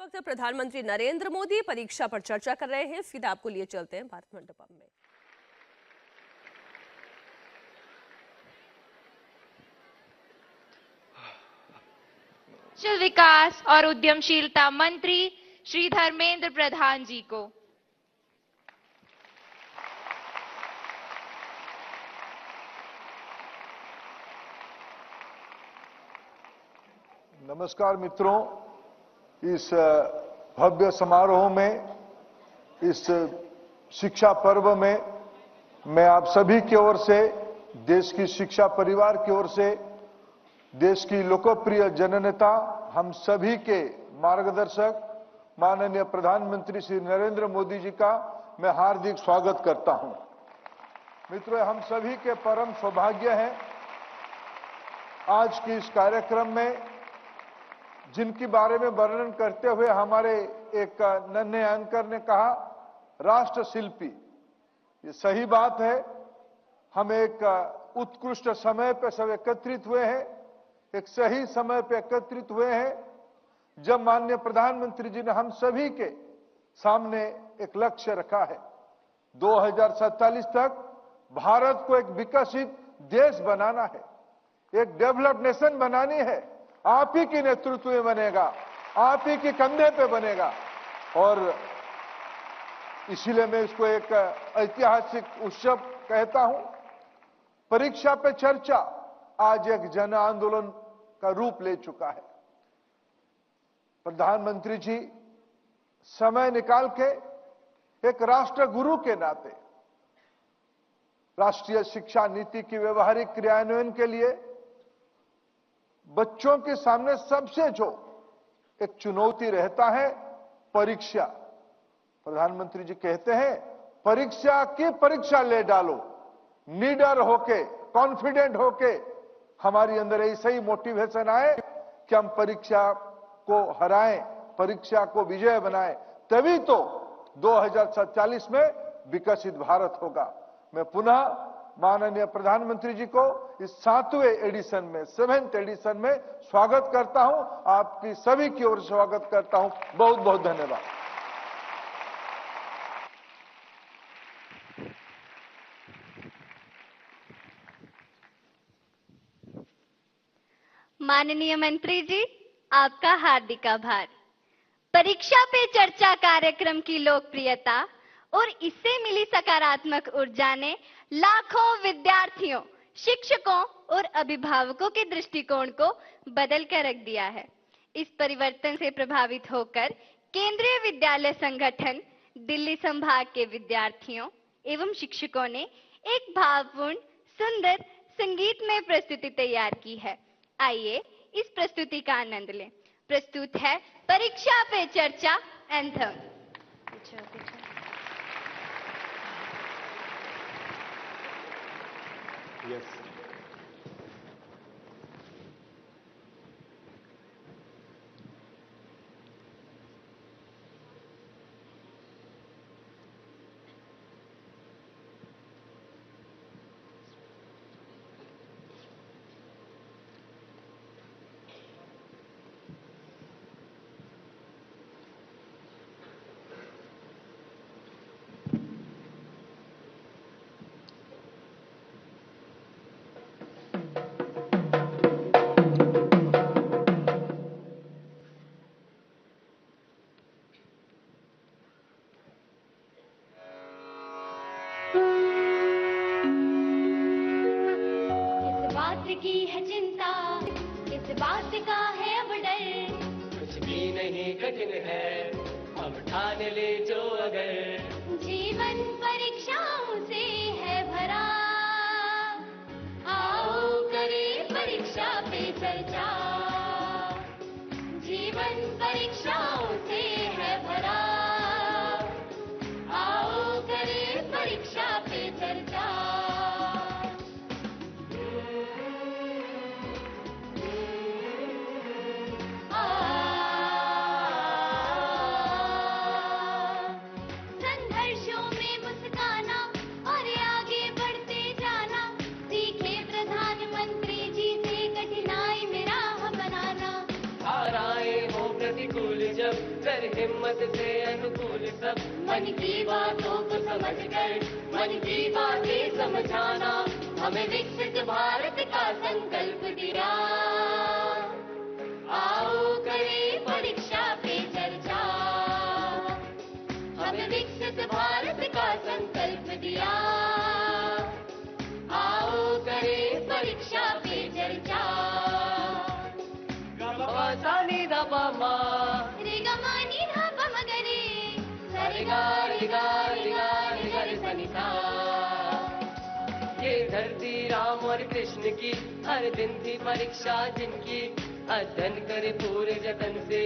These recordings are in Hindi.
वक्त प्रधानमंत्री नरेंद्र मोदी परीक्षा पर चर्चा कर रहे हैं। सीधा आपको लिए चलते हैं भारत मंडपम में। कौशल विकास और उद्यमशीलता मंत्री श्री धर्मेंद्र प्रधान जी को नमस्कार मित्रों, इस भव्य समारोह में, इस शिक्षा पर्व में मैं आप सभी की ओर से, देश की शिक्षा परिवार की ओर से, देश की लोकप्रिय जननेता, हम सभी के मार्गदर्शक माननीय प्रधानमंत्री श्री नरेंद्र मोदी जी का मैं हार्दिक स्वागत करता हूं। मित्रों, हम सभी के परम सौभाग्य है आज की इस कार्यक्रम में जिनके बारे में वर्णन करते हुए हमारे एक नन्हे एंकर ने कहा, राष्ट्र शिल्पी। ये सही बात है। हम एक उत्कृष्ट समय पर सब एकत्रित हुए हैं, एक सही समय पर एकत्रित हुए हैं जब माननीय प्रधानमंत्री जी ने हम सभी के सामने एक लक्ष्य रखा है। 2047 तक भारत को एक विकसित देश बनाना है, एक डेवलप्ड नेशन बनानी है। आप ही के नेतृत्व में बनेगा, आप ही के कंधे पे बनेगा। और इसीलिए मैं इसको एक ऐतिहासिक उत्सव कहता हूं। परीक्षा पे चर्चा आज एक जन आंदोलन का रूप ले चुका है। प्रधानमंत्री जी समय निकाल के एक राष्ट्र गुरु के नाते राष्ट्रीय शिक्षा नीति की व्यवहारिक क्रियान्वयन के लिए बच्चों के सामने सबसे जो एक चुनौती रहता है, परीक्षा। प्रधानमंत्री जी कहते हैं, परीक्षा की परीक्षा ले डालो, निडर होके, कॉन्फिडेंट होके हमारी अंदर ऐसा ही मोटिवेशन आए कि हम परीक्षा को हराएं, परीक्षा को विजय बनाएं, तभी तो 2047 में विकसित भारत होगा। मैं पुनः माननीय प्रधानमंत्री जी को इस 7वें एडिशन में, 7th एडिशन में स्वागत करता हूं। आपकी सभी की ओर से स्वागत करता हूं। बहुत बहुत धन्यवाद। माननीय मंत्री जी, आपका हार्दिक आभार। परीक्षा पे चर्चा कार्यक्रम की लोकप्रियता और इससे मिली सकारात्मक ऊर्जा ने लाखों विद्यार्थियों, शिक्षकों और अभिभावकों के दृष्टिकोण को बदल कर रख दिया है। इस परिवर्तन से प्रभावित होकर केंद्रीय विद्यालय संगठन दिल्ली संभाग के विद्यार्थियों एवं शिक्षकों ने एक भावपूर्ण, सुंदर संगीतमय प्रस्तुति तैयार की है। आइए इस प्रस्तुति का आनंद लें। प्रस्तुत है परीक्षा पे चर्चा एंथम। Yes. की है चिंता, इस बात का है अब डर, कुछ भी नहीं कठिन है, अब ठान ले जो अगर जीवन परीक्षाओं से है भरा, आओ करें परीक्षा पे चर्चा। जीवन परीक्षाओं से है भरा, आओ करें परीक्षा पे चर्चा। संघर्षों में मुस्काना और आगे कर हिम्मत से अनुकूल सब, मन की बातों को समझकर मन की बातें समझाना, हमें विकसित भारत का संकल्प दिया। आओ करें परीक्षा पे चर्चा, हमें विकसित भारत का संकल्प दिया। आओ करें परीक्षा पे चर्चा। सानी दा पामा रे गा मा नी धा पा म ग रे, सा रे गा रे गा रे गा रे गा रे सा नी सा। ये धरती राम और कृष्ण की हर दिन थी परीक्षा जिनकी, अध्ययन करे पूरे जतन से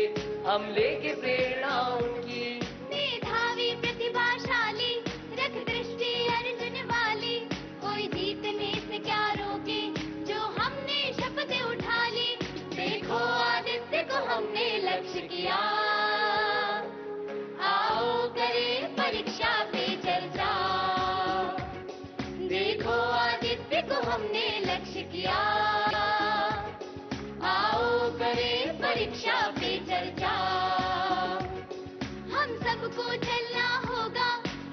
हम लेके प्रेरणा उनकी। मेधावी प्रतिभाशाली रख दृष्टि अर्जुन वाली, कोई जीतने से क्या रोके जो हमने शपथ उठा ली। देखो आदित्य को हमने लक्ष्य किया, आओ करें परीक्षा पे चर्चा। देखो आदित्य को हमने लक्ष्य किया, आओ करें परीक्षा पे चर्चा। हम सबको चलना होगा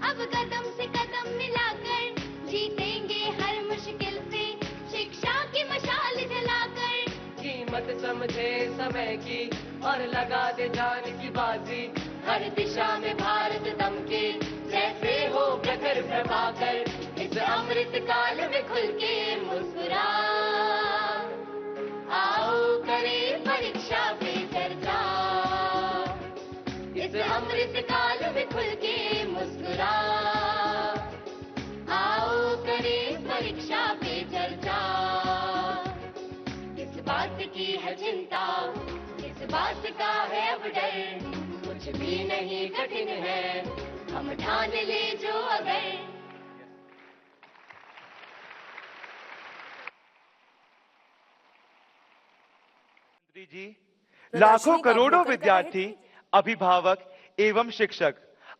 अब कदम से कदम मिलाकर, जीतेंगे हर मुश्किल से शिक्षा की मशाल जलाकर। कीमत समझे समय की और लगा दे जान की बाजी, हर दिशा में भारत दमके जैसे हो प्रखर प्रभाकर। इस अमृत काल में खुल के मुस्कुरा, आओ करें परीक्षा पे चर्चा। इस अमृत काल में खुल के मुस्कुरा, आओ करें परीक्षा पे चर्चा। किस बात की है चिंता, किस बात का है अब डर, कुछ भी नहीं कठिन है हम ठान ले जो अगर। मंत्री जी, लाखों प्रदर्शनी का करोड़ों अवलोकन कर रहे विद्यार्थी, थे। अभिभावक एवं शिक्षक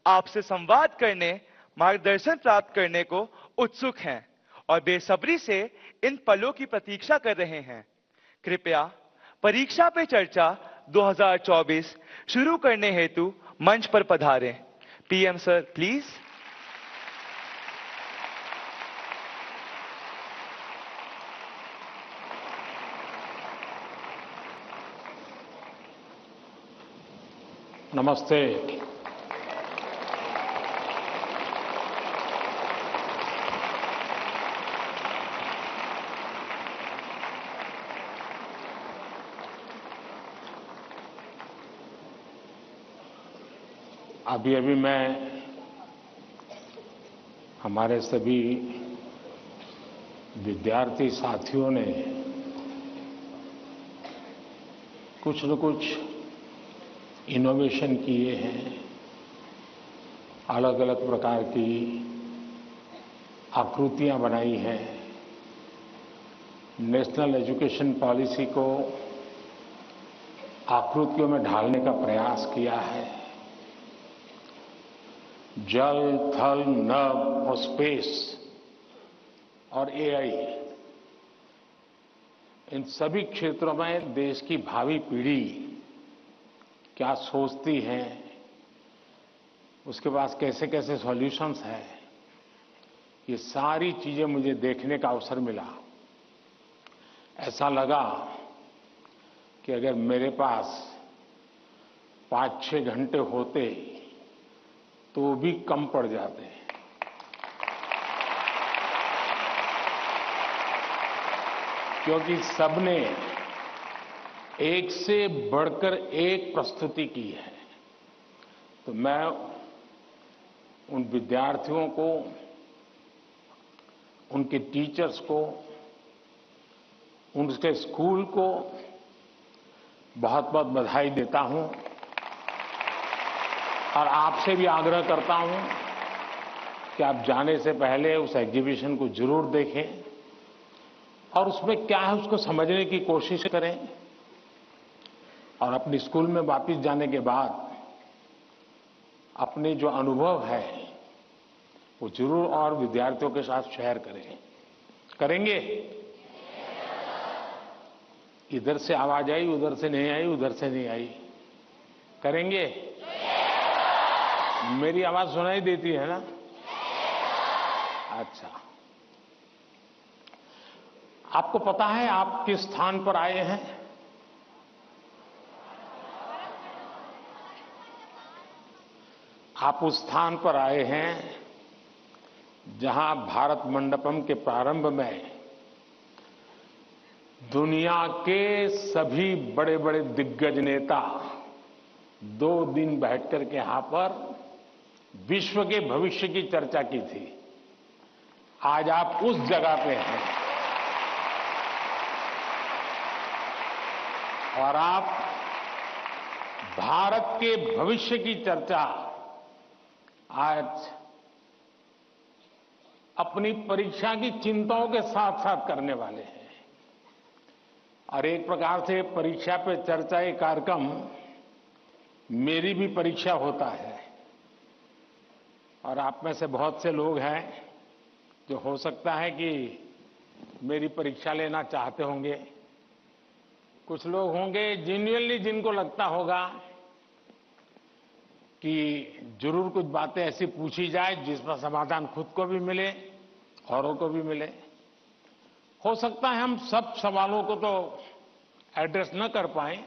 आपसे संवाद करने, मार्गदर्शन प्राप्त करने को उत्सुक हैं और बेसब्री से इन पलों की प्रतीक्षा कर रहे हैं। कृपया परीक्षा पे चर्चा 2024 शुरू करने हेतु मंच पर पधारें। PM sir please. नमस्ते। अभी मैं हमारे सभी विद्यार्थी साथियों ने कुछ न कुछ इनोवेशन किए हैं, अलग अलग प्रकार की आकृतियां बनाई हैं, नेशनल एजुकेशन पॉलिसी को आकृतियों में ढालने का प्रयास किया है। जल, थल, नभ और स्पेस और एआई, इन सभी क्षेत्रों में देश की भावी पीढ़ी क्या सोचती है, उसके पास कैसे कैसे सॉल्यूशंस हैं, ये सारी चीजें मुझे देखने का अवसर मिला। ऐसा लगा कि अगर मेरे पास 5-6 घंटे होते तो भी कम पड़ जाते। क्योंकि सबने एक से बढ़कर एक प्रस्तुति की है। तो मैं उन विद्यार्थियों को, उनके टीचर्स को, उनके स्कूल को बहुत बहुत बधाई देता हूं और आपसे भी आग्रह करता हूं कि आप जाने से पहले उस एग्जीबिशन को जरूर देखें और उसमें क्या है उसको समझने की कोशिश करें और अपने स्कूल में वापस जाने के बाद अपने जो अनुभव है वो जरूर और विद्यार्थियों के साथ शेयर करें। करेंगे? इधर से आवाज आई, उधर से नहीं आई, उधर से नहीं आई। करेंगे? मेरी आवाज सुनाई देती है ना? अच्छा, आपको पता है आप किस स्थान पर आए हैं? आप उस स्थान पर आए हैं जहां भारत मंडपम के प्रारंभ में दुनिया के सभी बड़े बड़े दिग्गज नेता 2 दिन बैठकर के यहां पर विश्व के भविष्य की चर्चा की थी। आज आप उस जगह पे हैं और आप भारत के भविष्य की चर्चा आज अपनी परीक्षा की चिंताओं के साथ साथ करने वाले हैं। और एक प्रकार से परीक्षा पे चर्चा ये कार्यक्रम मेरी भी परीक्षा होता है। और आप में से बहुत से लोग हैं जो हो सकता है कि मेरी परीक्षा लेना चाहते होंगे। कुछ लोग होंगे जेन्युइनली जिनको लगता होगा कि जरूर कुछ बातें ऐसी पूछी जाए जिसका समाधान खुद को भी मिले, औरों को भी मिले। हो सकता है हम सब सवालों को तो एड्रेस न कर पाए,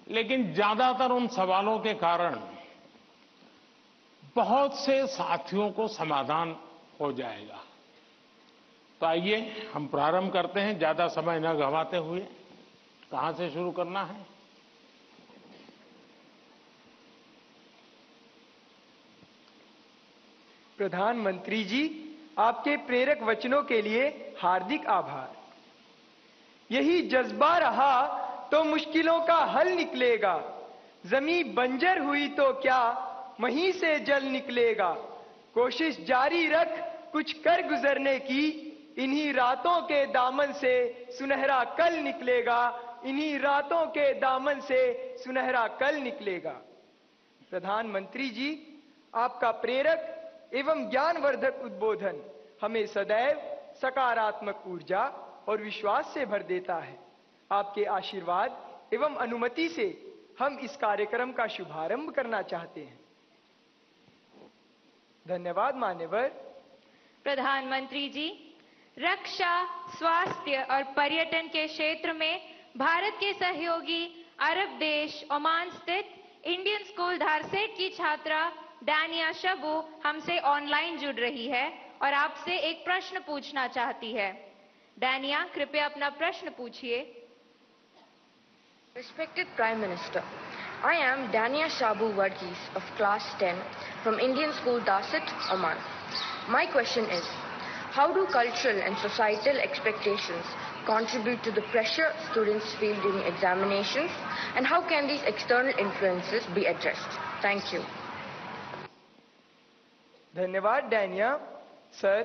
लेकिन ज्यादातर उन सवालों के कारण बहुत से साथियों को समाधान हो जाएगा। तो आइए हम प्रारंभ करते हैं, ज्यादा समय न गंवाते हुए। कहां से शुरू करना है? प्रधानमंत्री जी, आपके प्रेरक वचनों के लिए हार्दिक आभार। यही जज्बा रहा तो मुश्किलों का हल निकलेगा। जमीन बंजर हुई तो क्या वहीं से जल निकलेगा। कोशिश जारी रख कुछ कर गुजरने की, इन्हीं रातों के दामन से सुनहरा कल निकलेगा। इन्हीं रातों के दामन से सुनहरा कल निकलेगा। प्रधानमंत्री जी, आपका प्रेरक एवं ज्ञानवर्धक उद्बोधन हमें सदैव सकारात्मक ऊर्जा और विश्वास से भर देता है। आपके आशीर्वाद एवं अनुमति से हम इस कार्यक्रम का शुभारंभ करना चाहते हैं। धन्यवाद मान्यवर। प्रधानमंत्री जी, रक्षा, स्वास्थ्य और पर्यटन के क्षेत्र में भारत के सहयोगी अरब देश ओमान स्थित इंडियन स्कूल धारसेट की छात्रा डानिया शबू हमसे ऑनलाइन जुड़ रही है और आपसे एक प्रश्न पूछना चाहती है। डानिया, कृपया अपना प्रश्न पूछिए। Respected Prime Minister, I am Dania Shabu Varghese of Class 10 from Indian School Darsit, Oman. My question is, how do cultural and societal expectations contribute to the pressure students feel during examinations, and how can these external influences be addressed? Thank you. धन्यवाद डानिया। सर,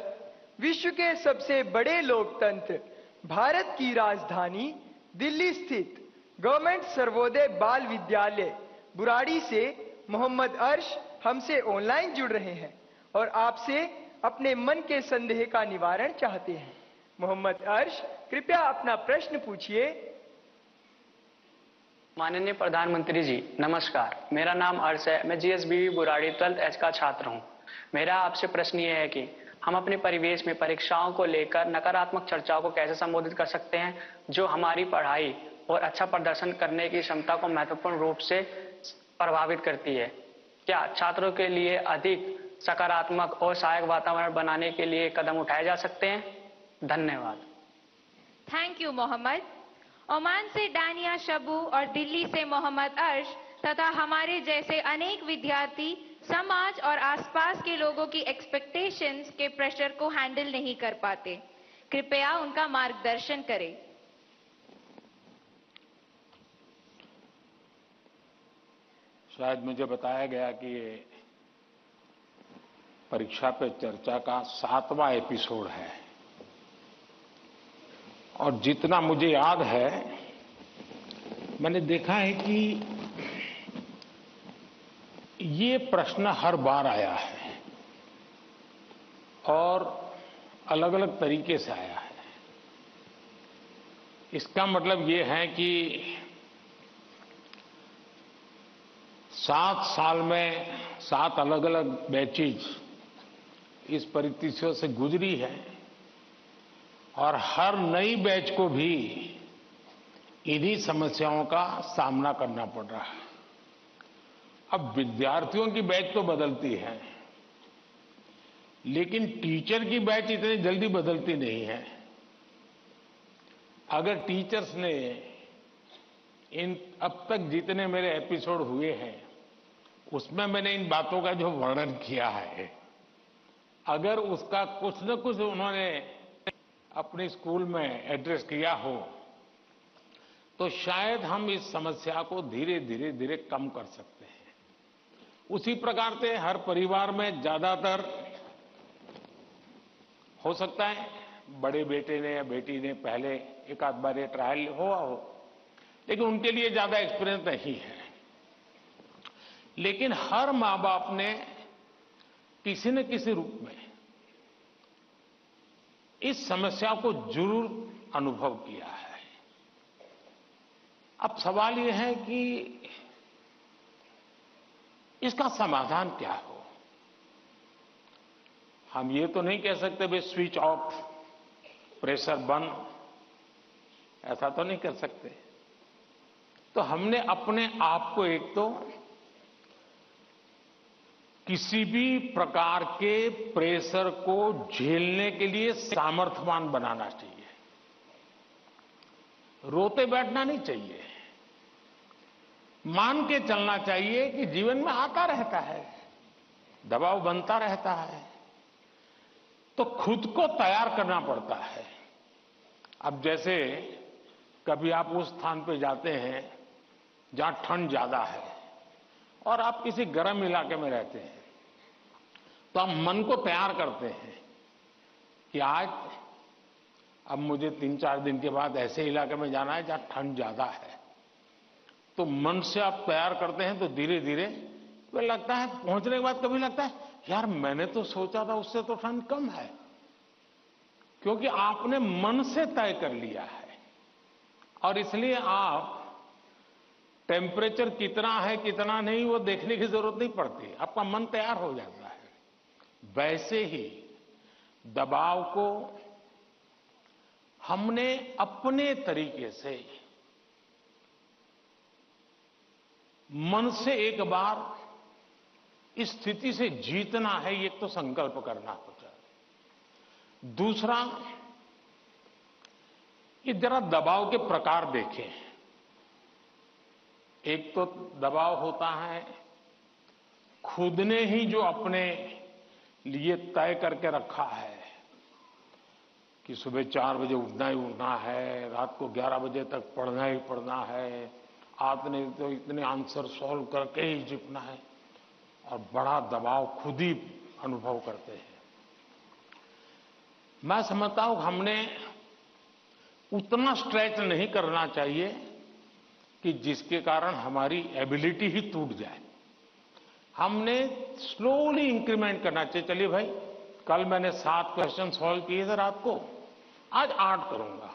विश्व के सबसे बड़े लोकतंत्र भारत की राजधानी दिल्ली स्थित गवर्नमेंट सर्वोदय बाल विद्यालय बुराड़ी से मोहम्मद अर्श हमसे ऑनलाइन जुड़ रहे हैं और आपसे अपने मन के संदेह का निवारण चाहते हैं। मोहम्मद अर्श, कृपया अपना प्रश्न पूछिए। माननीय प्रधानमंत्री जी, नमस्कार। मेरा नाम अर्श है। मैं जीएसबीवी बुराड़ी 12th H का छात्र हूं। मेरा आपसे प्रश्न ये है कि हम अपने परिवेश में परीक्षाओं को लेकर नकारात्मक चर्चाओं को कैसे संबोधित कर सकते हैं, जो हमारी पढ़ाई और अच्छा प्रदर्शन करने की क्षमता को महत्वपूर्ण रूप से प्रभावित करती है। क्या छात्रों के लिए अधिक सकारात्मक और सहायक वातावरण बनाने के लिए कदम उठाए जा सकते हैं? धन्यवाद। Thank you Mohammad. ओमान से डानिया शबू और दिल्ली से मोहम्मद अर्श तथा हमारे जैसे अनेक विद्यार्थी समाज और आसपास के लोगों की एक्सपेक्टेशंस के प्रेशर को हैंडल नहीं कर पाते। कृपया उनका मार्गदर्शन करें। शायद मुझे बताया गया कि ये परीक्षा पे चर्चा का 7वां एपिसोड है और जितना मुझे याद है मैंने देखा है कि ये प्रश्न हर बार आया है और अलग अलग तरीके से आया है। इसका मतलब ये है कि 7 साल में 7 अलग अलग बैचेज इस परिस्थितियों से गुजरी है और हर नई बैच को भी इन्हीं समस्याओं का सामना करना पड़ रहा है। अब विद्यार्थियों की बैच तो बदलती है, लेकिन टीचर की बैच इतनी जल्दी बदलती नहीं है। अगर टीचर्स ने इन अब तक जितने मेरे एपिसोड हुए हैं उसमें मैंने इन बातों का जो वर्णन किया है, अगर उसका कुछ न कुछ उन्होंने अपने स्कूल में एड्रेस किया हो तो शायद हम इस समस्या को धीरे धीरे धीरे कम कर सकते हैं। उसी प्रकार से हर परिवार में ज्यादातर हो सकता है बड़े बेटे ने या बेटी ने पहले एक आध बार ये ट्रायल हुआ हो, लेकिन उनके लिए ज्यादा एक्सपीरियंस नहीं है। लेकिन हर मां बाप ने किसी न किसी रूप में इस समस्या को जरूर अनुभव किया है। अब सवाल यह है कि इसका समाधान क्या हो। हम ये तो नहीं कह सकते भाई स्विच ऑफ, प्रेशर बंद, ऐसा तो नहीं कर सकते। तो हमने अपने आप को एक तो किसी भी प्रकार के प्रेशर को झेलने के लिए सामर्थ्यवान बनाना चाहिए। रोते बैठना नहीं चाहिए, मान के चलना चाहिए कि जीवन में आता रहता है, दबाव बनता रहता है, तो खुद को तैयार करना पड़ता है। अब जैसे कभी आप उस स्थान पे जाते हैं जहां ठंड ज्यादा है और आप किसी गर्म इलाके में रहते हैं, तो आप मन को तैयार करते हैं कि आज अब मुझे 3-4 दिन के बाद ऐसे इलाके में जाना है जहां ठंड ज्यादा है। तो मन से आप तैयार करते हैं तो धीरे धीरे तो लगता है, पहुंचने के बाद कभी लगता है यार मैंने तो सोचा था उससे तो ठंड कम है, क्योंकि आपने मन से तय कर लिया है। और इसलिए आप टेम्परेचर कितना है कितना नहीं वो देखने की जरूरत नहीं पड़ती, आपका मन तैयार हो जाता है। वैसे ही दबाव को हमने अपने तरीके से मन से एक बार इस स्थिति से जीतना है, ये तो संकल्प करना होता है। दूसरा, ये जरा दबाव के प्रकार देखें। एक तो दबाव होता है खुद ने ही जो अपने लिए तय करके रखा है कि सुबह 4 बजे उठना ही उठना है, रात को 11 बजे तक पढ़ना ही पढ़ना है, आपने तो इतने आंसर सॉल्व करके ही जीतना है, और बड़ा दबाव खुद ही अनुभव करते हैं। मैं समझता हूं हमने उतना स्ट्रेच नहीं करना चाहिए कि जिसके कारण हमारी एबिलिटी ही टूट जाए। हमने स्लोली इंक्रीमेंट करना चाहिए। चलिए भाई, कल मैंने 7 क्वेश्चन सॉल्व किए थे रात को, आज 8 करूंगा।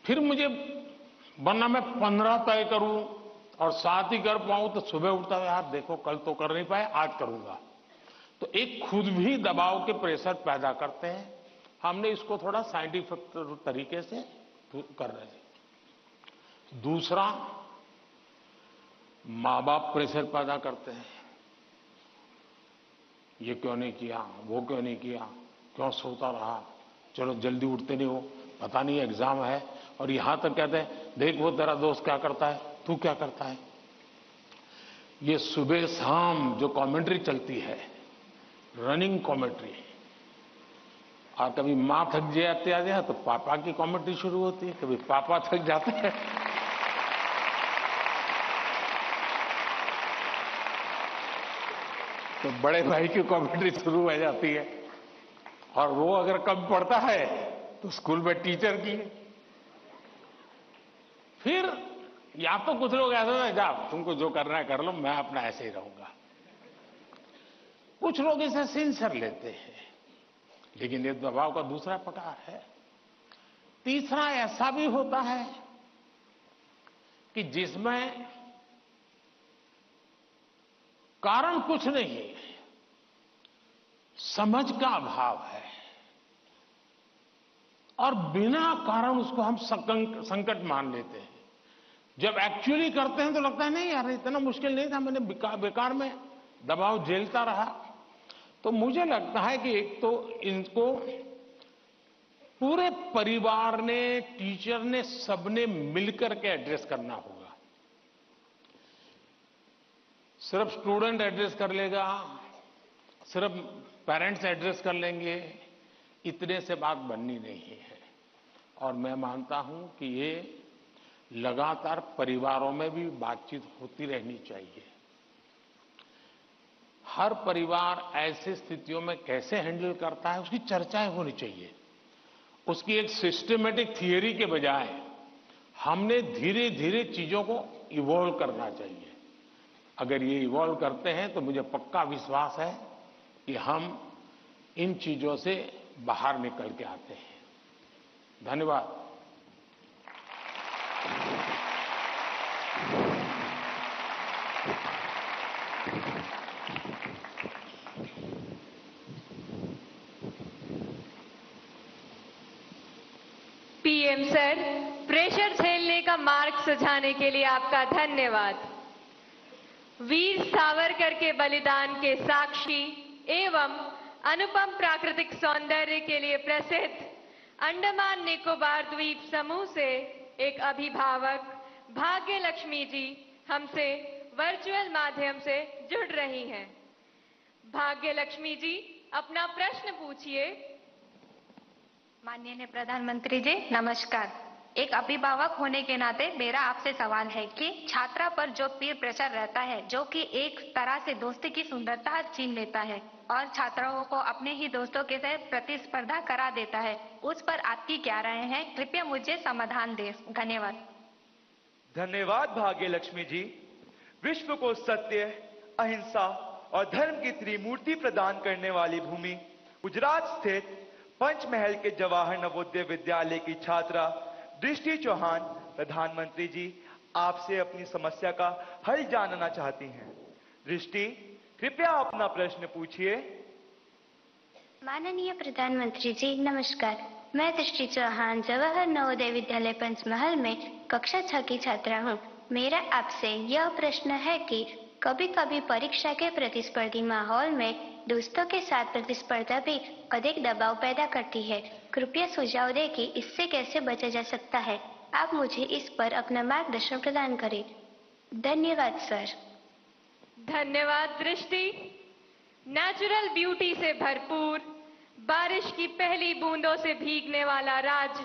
फिर मुझे वरना मैं 15 तय करूं और 7 ही कर पाऊं तो सुबह उठता है यार देखो कल तो कर नहीं पाए, आज करूंगा। तो एक खुद भी दबाव के प्रेशर पैदा करते हैं। हमने इसको थोड़ा साइंटिफिक तरीके से कर रहे हैं। दूसरा, मां बाप प्रेशर पैदा करते हैं, ये क्यों नहीं किया, वो क्यों नहीं किया, क्यों सोता रहा, चलो जल्दी उठते नहीं हो, पता नहीं एग्जाम है। और यहां तक कहते हैं देख वो तेरा दोस्त क्या करता है, तू क्या करता है। ये सुबह शाम जो कमेंट्री चलती है, रनिंग कमेंट्री, और कभी मां थक जाती है तो पापा की कमेंट्री शुरू होती है, कभी पापा थक जाते हैं तो बड़े भाई की कमेंट्री शुरू हो जाती है, और वो अगर कम पढ़ता है तो स्कूल में टीचर की। फिर या तो कुछ लोग ऐसा है जाओ तुमको जो करना है कर लो, मैं अपना ऐसे ही रहूंगा। कुछ लोग इसे सिंसियर लेते हैं, लेकिन ये दबाव का दूसरा प्रकार है। तीसरा ऐसा भी होता है कि जिसमें कारण कुछ नहीं है, समझ का अभाव है और बिना कारण उसको हम संकट मान लेते हैं। जब एक्चुअली करते हैं तो लगता है नहीं यार इतना मुश्किल नहीं था, मैंने बेकार में दबाव झेलता रहा। तो मुझे लगता है कि एक तो इनको पूरे परिवार ने, टीचर ने, सबने मिलकर के एड्रेस करना होगा। सिर्फ स्टूडेंट एड्रेस कर लेगा, सिर्फ पेरेंट्स एड्रेस कर लेंगे, इतने से बात बननी नहीं है। और मैं मानता हूं कि ये लगातार परिवारों में भी बातचीत होती रहनी चाहिए। हर परिवार ऐसी स्थितियों में कैसे हैंडल करता है उसकी चर्चाएं होनी चाहिए। उसकी एक सिस्टमेटिक थियरी के बजाय हमने धीरे धीरे चीजों को इवॉल्व करना चाहिए। अगर ये इवॉल्व करते हैं तो मुझे पक्का विश्वास है कि हम इन चीजों से बाहर निकल के आते हैं। धन्यवाद। पीएम सर, प्रेशर झेलने का मार्ग सुझाने के लिए आपका धन्यवाद। वीर सावरकर के बलिदान के साक्षी एवं अनुपम प्राकृतिक सौंदर्य के लिए प्रसिद्ध अंडमान निकोबार द्वीप समूह से एक अभिभावक भाग्य लक्ष्मी जी हमसे वर्चुअल माध्यम से जुड़ रही हैं। भाग्य लक्ष्मी जी, अपना प्रश्न पूछिए। माननीय प्रधानमंत्री जी नमस्कार। एक अभिभावक होने के नाते मेरा आपसे सवाल है कि छात्रा पर जो पीर प्रेशर रहता है, जो कि एक तरह से दोस्ती की सुंदरता छीन लेता है और छात्राओं को अपने ही दोस्तों के साथ प्रतिस्पर्धा करा देता है, उस पर आपकी क्या राय है? कृपया मुझे समाधान दें। धन्यवाद। धन्यवाद भाग्य लक्ष्मी जी। विश्व को सत्य, अहिंसा और धर्म की त्रिमूर्ति प्रदान करने वाली भूमि गुजरात स्थित पंचमहल के जवाहर नवोदय विद्यालय की छात्रा दृष्टि चौहान प्रधानमंत्री जी आपसे अपनी समस्या का हल जानना चाहती हैं। दृष्टि, कृपया अपना प्रश्न पूछिए। माननीय प्रधानमंत्री जी नमस्कार। मैं दृष्टि चौहान जवाहर नवोदय विद्यालय पंचमहल में कक्षा 6 की छात्रा हूँ। मेरा आपसे यह प्रश्न है कि कभी कभी परीक्षा के प्रतिस्पर्धी माहौल में दोस्तों के साथ प्रतिस्पर्धा भी अधिक दबाव पैदा करती है। कृपया सुझाव दें कि इससे कैसे बचा जा सकता है। आप मुझे इस पर अपना मार्गदर्शन प्रदान करें। धन्यवाद सर। धन्यवाद दृष्टि। नेचुरल ब्यूटी से भरपूर, बारिश की पहली बूंदों से भीगने वाला राज्य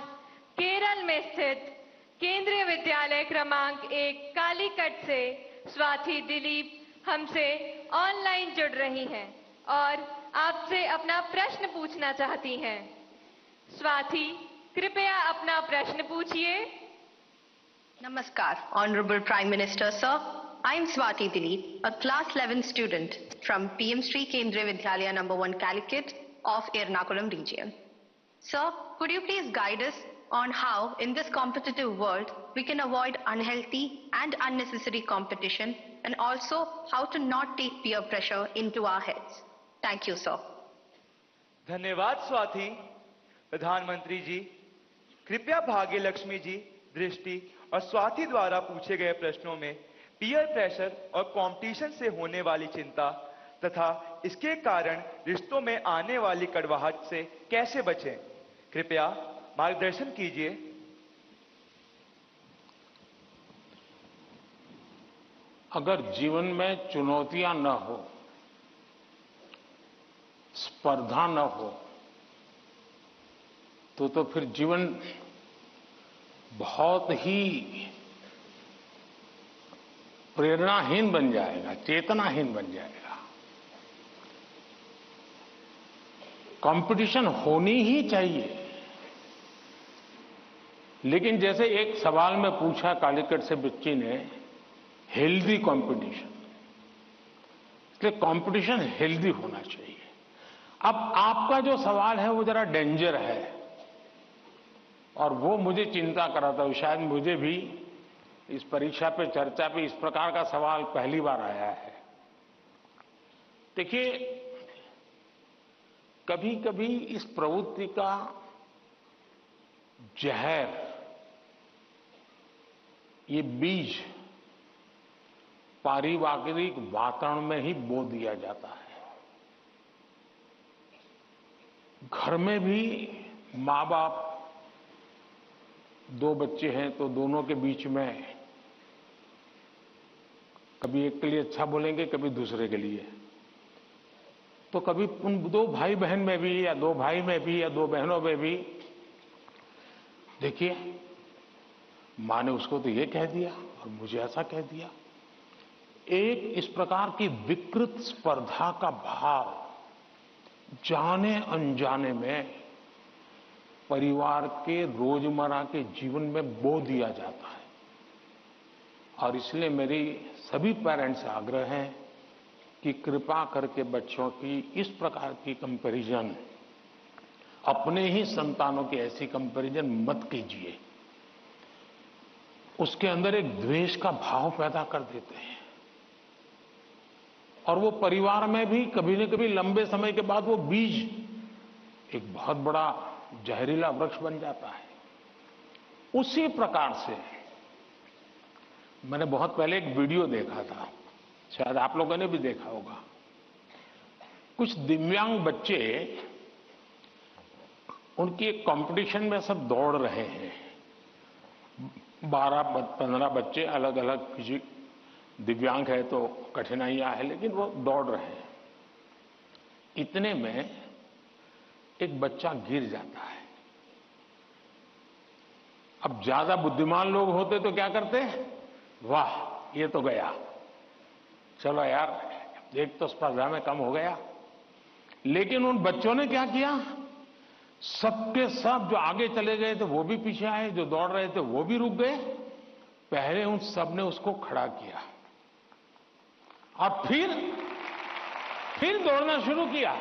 केरल में स्थित केंद्रीय विद्यालय क्रमांक 1 कालीकट से स्वाति दिलीप हमसे ऑनलाइन जुड़ रही हैं और आपसे अपना प्रश्न पूछना चाहती हैं। स्वाति, कृपया अपना प्रश्न पूछिए। Namaskar, Honorable Prime Minister, sir. I am Swati Dilip, a class 11 student from PM Sri Kendriya Vidyalaya No. 1 Calicut of Ernakulam region. Sir, could you please guide us on how, in this competitive world, we can avoid unhealthy and unnecessary competition, and also how to not take peer pressure into our heads? Thank you, sir. धन्यवाद स्वाति। प्रधानमंत्री जी, कृपया भाग्य लक्ष्मी जी, दृष्टि और स्वाति द्वारा पूछे गए प्रश्नों में पीयर प्रेशर और कंपटीशन से होने वाली चिंता तथा इसके कारण रिश्तों में आने वाली कड़वाहट से कैसे बचें, कृपया मार्गदर्शन कीजिए। अगर जीवन में चुनौतियां न हो, स्पर्धा न हो, तो फिर जीवन बहुत ही प्रेरणाहीन बन जाएगा, चेतनाहीन बन जाएगा। कंपटीशन होनी ही चाहिए, लेकिन जैसे एक सवाल में पूछा कालीकट से बच्ची ने, हेल्दी कंपटीशन, इसलिए कंपटीशन हेल्दी होना चाहिए। अब आपका जो सवाल है वो जरा डेंजर है और वो मुझे चिंता कराता है। शायद मुझे भी इस परीक्षा पे, चर्चा पे इस प्रकार का सवाल पहली बार आया है। देखिए, कभी कभी इस प्रवृत्ति का जहर, ये बीज पारिवारिक वातावरण में ही बो दिया जाता है। घर में भी माँ बाप, दो बच्चे हैं तो दोनों के बीच में कभी एक के लिए अच्छा बोलेंगे, कभी दूसरे के लिए। तो कभी उन दो भाई बहन में भी, या दो भाई में भी, या दो बहनों में भी, देखिए मां ने उसको तो ये कह दिया और मुझे ऐसा कह दिया। एक इस प्रकार की विकृत स्पर्धा का भाव जाने अनजाने में परिवार के रोजमर्रा के जीवन में बो दिया जाता है। और इसलिए मेरी सभी पेरेंट्स से आग्रह है कि कृपा करके बच्चों की इस प्रकार की कंपैरिजन, अपने ही संतानों की ऐसी कंपैरिजन मत कीजिए। उसके अंदर एक द्वेष का भाव पैदा कर देते हैं और वो परिवार में भी कभी न कभी लंबे समय के बाद वो बीज एक बहुत बड़ा जहरीला वृक्ष बन जाता है। उसी प्रकार से मैंने बहुत पहले एक वीडियो देखा था, शायद आप लोगों ने भी देखा होगा। कुछ दिव्यांग बच्चे, उनकी एक कंपटीशन में सब दौड़ रहे हैं। 12-15 बच्चे अलग अलग, किसी दिव्यांग है तो कठिनाइयां है, लेकिन वो दौड़ रहे हैं। इतने में एक बच्चा गिर जाता है। अब ज्यादा बुद्धिमान लोग होते तो क्या करते? वाह, ये तो गया, चलो यार एक तो स्पर्धा में कम हो गया। लेकिन उन बच्चों ने क्या किया? सबके सब जो आगे चले गए थे वो भी पीछे आए, जो दौड़ रहे थे वो भी रुक गए। पहले उन सब ने उसको खड़ा किया और फिर दौड़ना शुरू किया।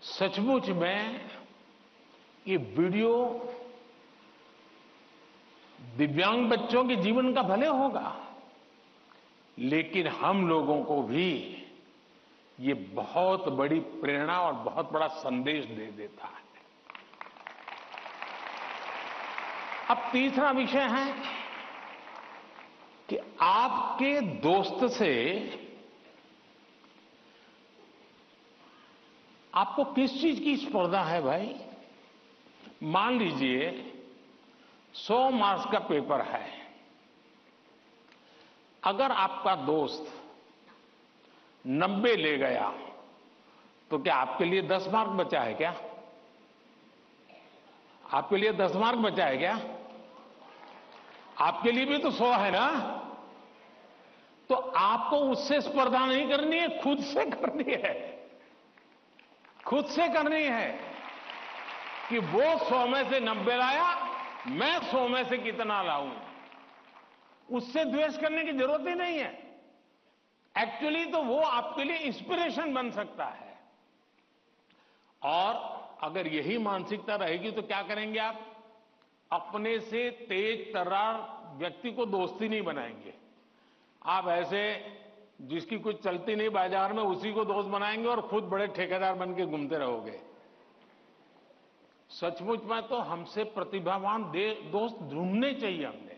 सचमुच में ये वीडियो दिव्यांग बच्चों के जीवन का भले होगा, लेकिन हम लोगों को भी ये बहुत बड़ी प्रेरणा और बहुत बड़ा संदेश दे देता है। अब तीसरा विषय है कि आपके दोस्त से आपको किस चीज की स्पर्धा है भाई? मान लीजिए 100 मार्क्स का पेपर है। अगर आपका दोस्त 90 ले गया तो क्या आपके लिए 10 मार्क बचा है क्या? आपके लिए 10 मार्क बचा है क्या? आपके लिए भी तो 100 है ना? तो आपको उससे स्पर्धा नहीं करनी है, खुद से करनी है। खुद से करनी है कि वो 100 में से 90 लाया, मैं 100 में से कितना लाऊं। उससे द्वेष करने की जरूरत ही नहीं है। एक्चुअली तो वो आपके लिए इंस्पिरेशन बन सकता है। और अगर यही मानसिकता रहेगी तो क्या करेंगे आप? अपने से तेज तर्रार व्यक्ति को दोस्ती नहीं बनाएंगे। आप ऐसे जिसकी कुछ चलती नहीं बाजार में, उसी को दोस्त बनाएंगे और खुद बड़े ठेकेदार बन के घूमते रहोगे। सचमुच में तो हमसे प्रतिभावान दोस्त ढूंढने चाहिए। हमने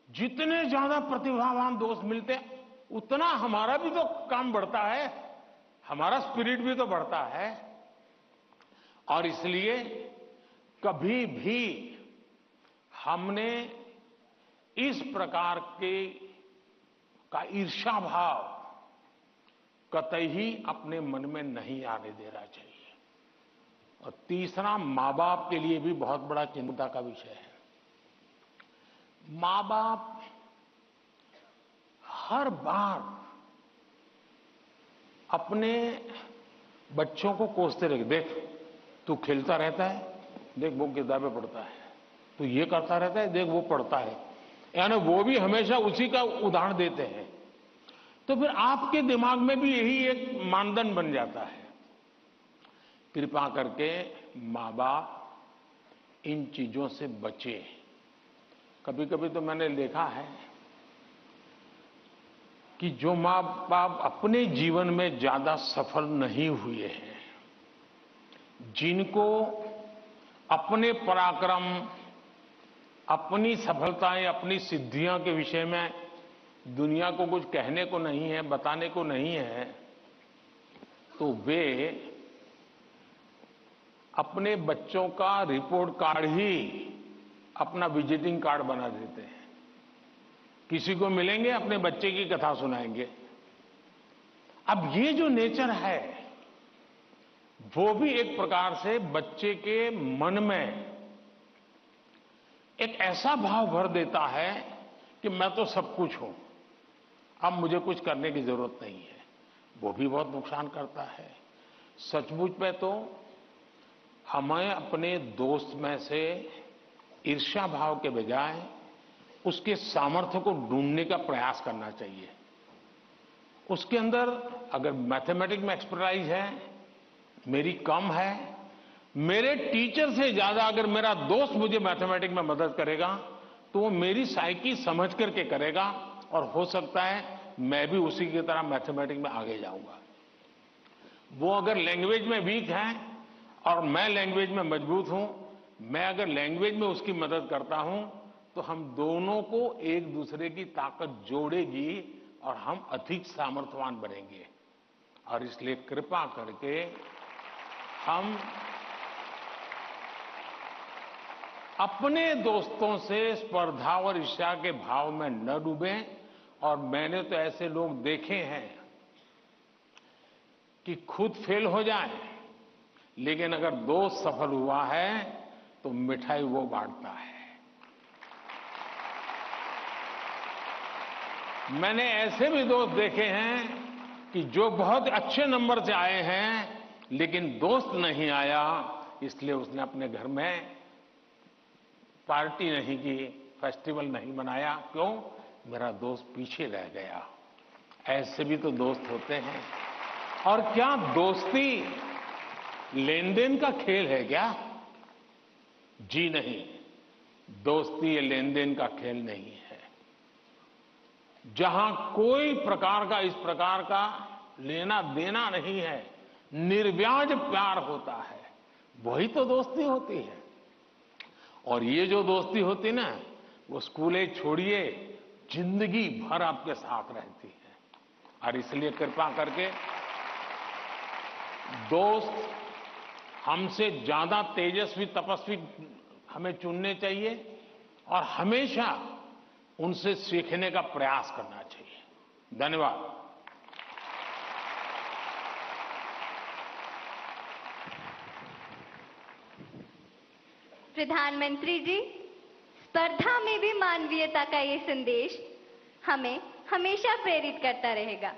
जितने ज्यादा प्रतिभावान दोस्त मिलते उतना हमारा भी तो काम बढ़ता है, हमारा स्पिरिट भी तो बढ़ता है। और इसलिए कभी भी हमने इस प्रकार का ईर्ष्या भाव कतई ही अपने मन में नहीं आने देना चाहिए। और तीसरा, मां बाप के लिए भी बहुत बड़ा चिंता का विषय है। मां बाप हर बार अपने बच्चों को कोसते रहे, देख तू खेलता रहता है, देख वो किताबें पढ़ता है, तू ये करता रहता है, देख वो पढ़ता है। यानी वो भी हमेशा उसी का उदाहरण देते हैं। तो फिर आपके दिमाग में भी यही एक मानदंड बन जाता है। कृपा करके मां बाप इन चीजों से बचे। कभी कभी तो मैंने देखा है कि जो माँ बाप अपने जीवन में ज्यादा सफल नहीं हुए हैं, जिनको अपने पराक्रम, अपनी सफलताएं, अपनी सिद्धियों के विषय में दुनिया को कुछ कहने को नहीं है, बताने को नहीं है, तो वे अपने बच्चों का रिपोर्ट कार्ड ही अपना विजिटिंग कार्ड बना देते हैं। किसी को मिलेंगे, अपने बच्चे की कथा सुनाएंगे। अब ये जो नेचर है, वो भी एक प्रकार से बच्चे के मन में एक ऐसा भाव भर देता है कि मैं तो सब कुछ हूं, अब मुझे कुछ करने की जरूरत नहीं है। वो भी बहुत नुकसान करता है। सचमुच में तो हमें अपने दोस्त में से ईर्ष्या भाव के बजाय उसके सामर्थ्य को ढूंढने का प्रयास करना चाहिए। उसके अंदर अगर मैथमेटिक्स में एक्सपर्टाइज है, मेरी कम है, मेरे टीचर से ज्यादा अगर मेरा दोस्त मुझे मैथमेटिक्स में मदद करेगा तो वो मेरी साइकी समझ करके करेगा और हो सकता है मैं भी उसी की तरह मैथमेटिक्स में आगे जाऊंगा। वो अगर लैंग्वेज में वीक है और मैं लैंग्वेज में मजबूत हूं, मैं अगर लैंग्वेज में उसकी मदद करता हूं तो हम दोनों को एक दूसरे की ताकत जोड़ेगी और हम अधिक सामर्थ्यवान बनेंगे। और इसलिए कृपा करके हम अपने दोस्तों से स्पर्धा और ईर्ष्या के भाव में न डूबें। और मैंने तो ऐसे लोग देखे हैं कि खुद फेल हो जाए, लेकिन अगर दोस्त सफल हुआ है तो मिठाई वो बांटता है। मैंने ऐसे भी दोस्त देखे हैं कि जो बहुत अच्छे नंबर से आए हैं लेकिन दोस्त नहीं आया, इसलिए उसने अपने घर में पार्टी नहीं की, फेस्टिवल नहीं मनाया। क्यों? मेरा दोस्त पीछे रह गया। ऐसे भी तो दोस्त होते हैं। और क्या दोस्ती लेन देन का खेल है क्या? जी नहीं, दोस्ती ये लेन देन का खेल नहीं है। जहां कोई प्रकार का इस प्रकार का लेना देना नहीं है, निर्व्याज प्यार होता है, वही तो दोस्ती होती है। और ये जो दोस्ती होती ना, वो स्कूले छोड़िए, जिंदगी भर आपके साथ रहती है। और इसलिए कृपा करके दोस्त हमसे ज्यादा तेजस्वी तपस्वी हमें चुनने चाहिए और हमेशा उनसे सीखने का प्रयास करना चाहिए। धन्यवाद। प्रधानमंत्री जी, स्पर्धा में भी मानवीयता का ये संदेश हमें हमेशा प्रेरित करता रहेगा।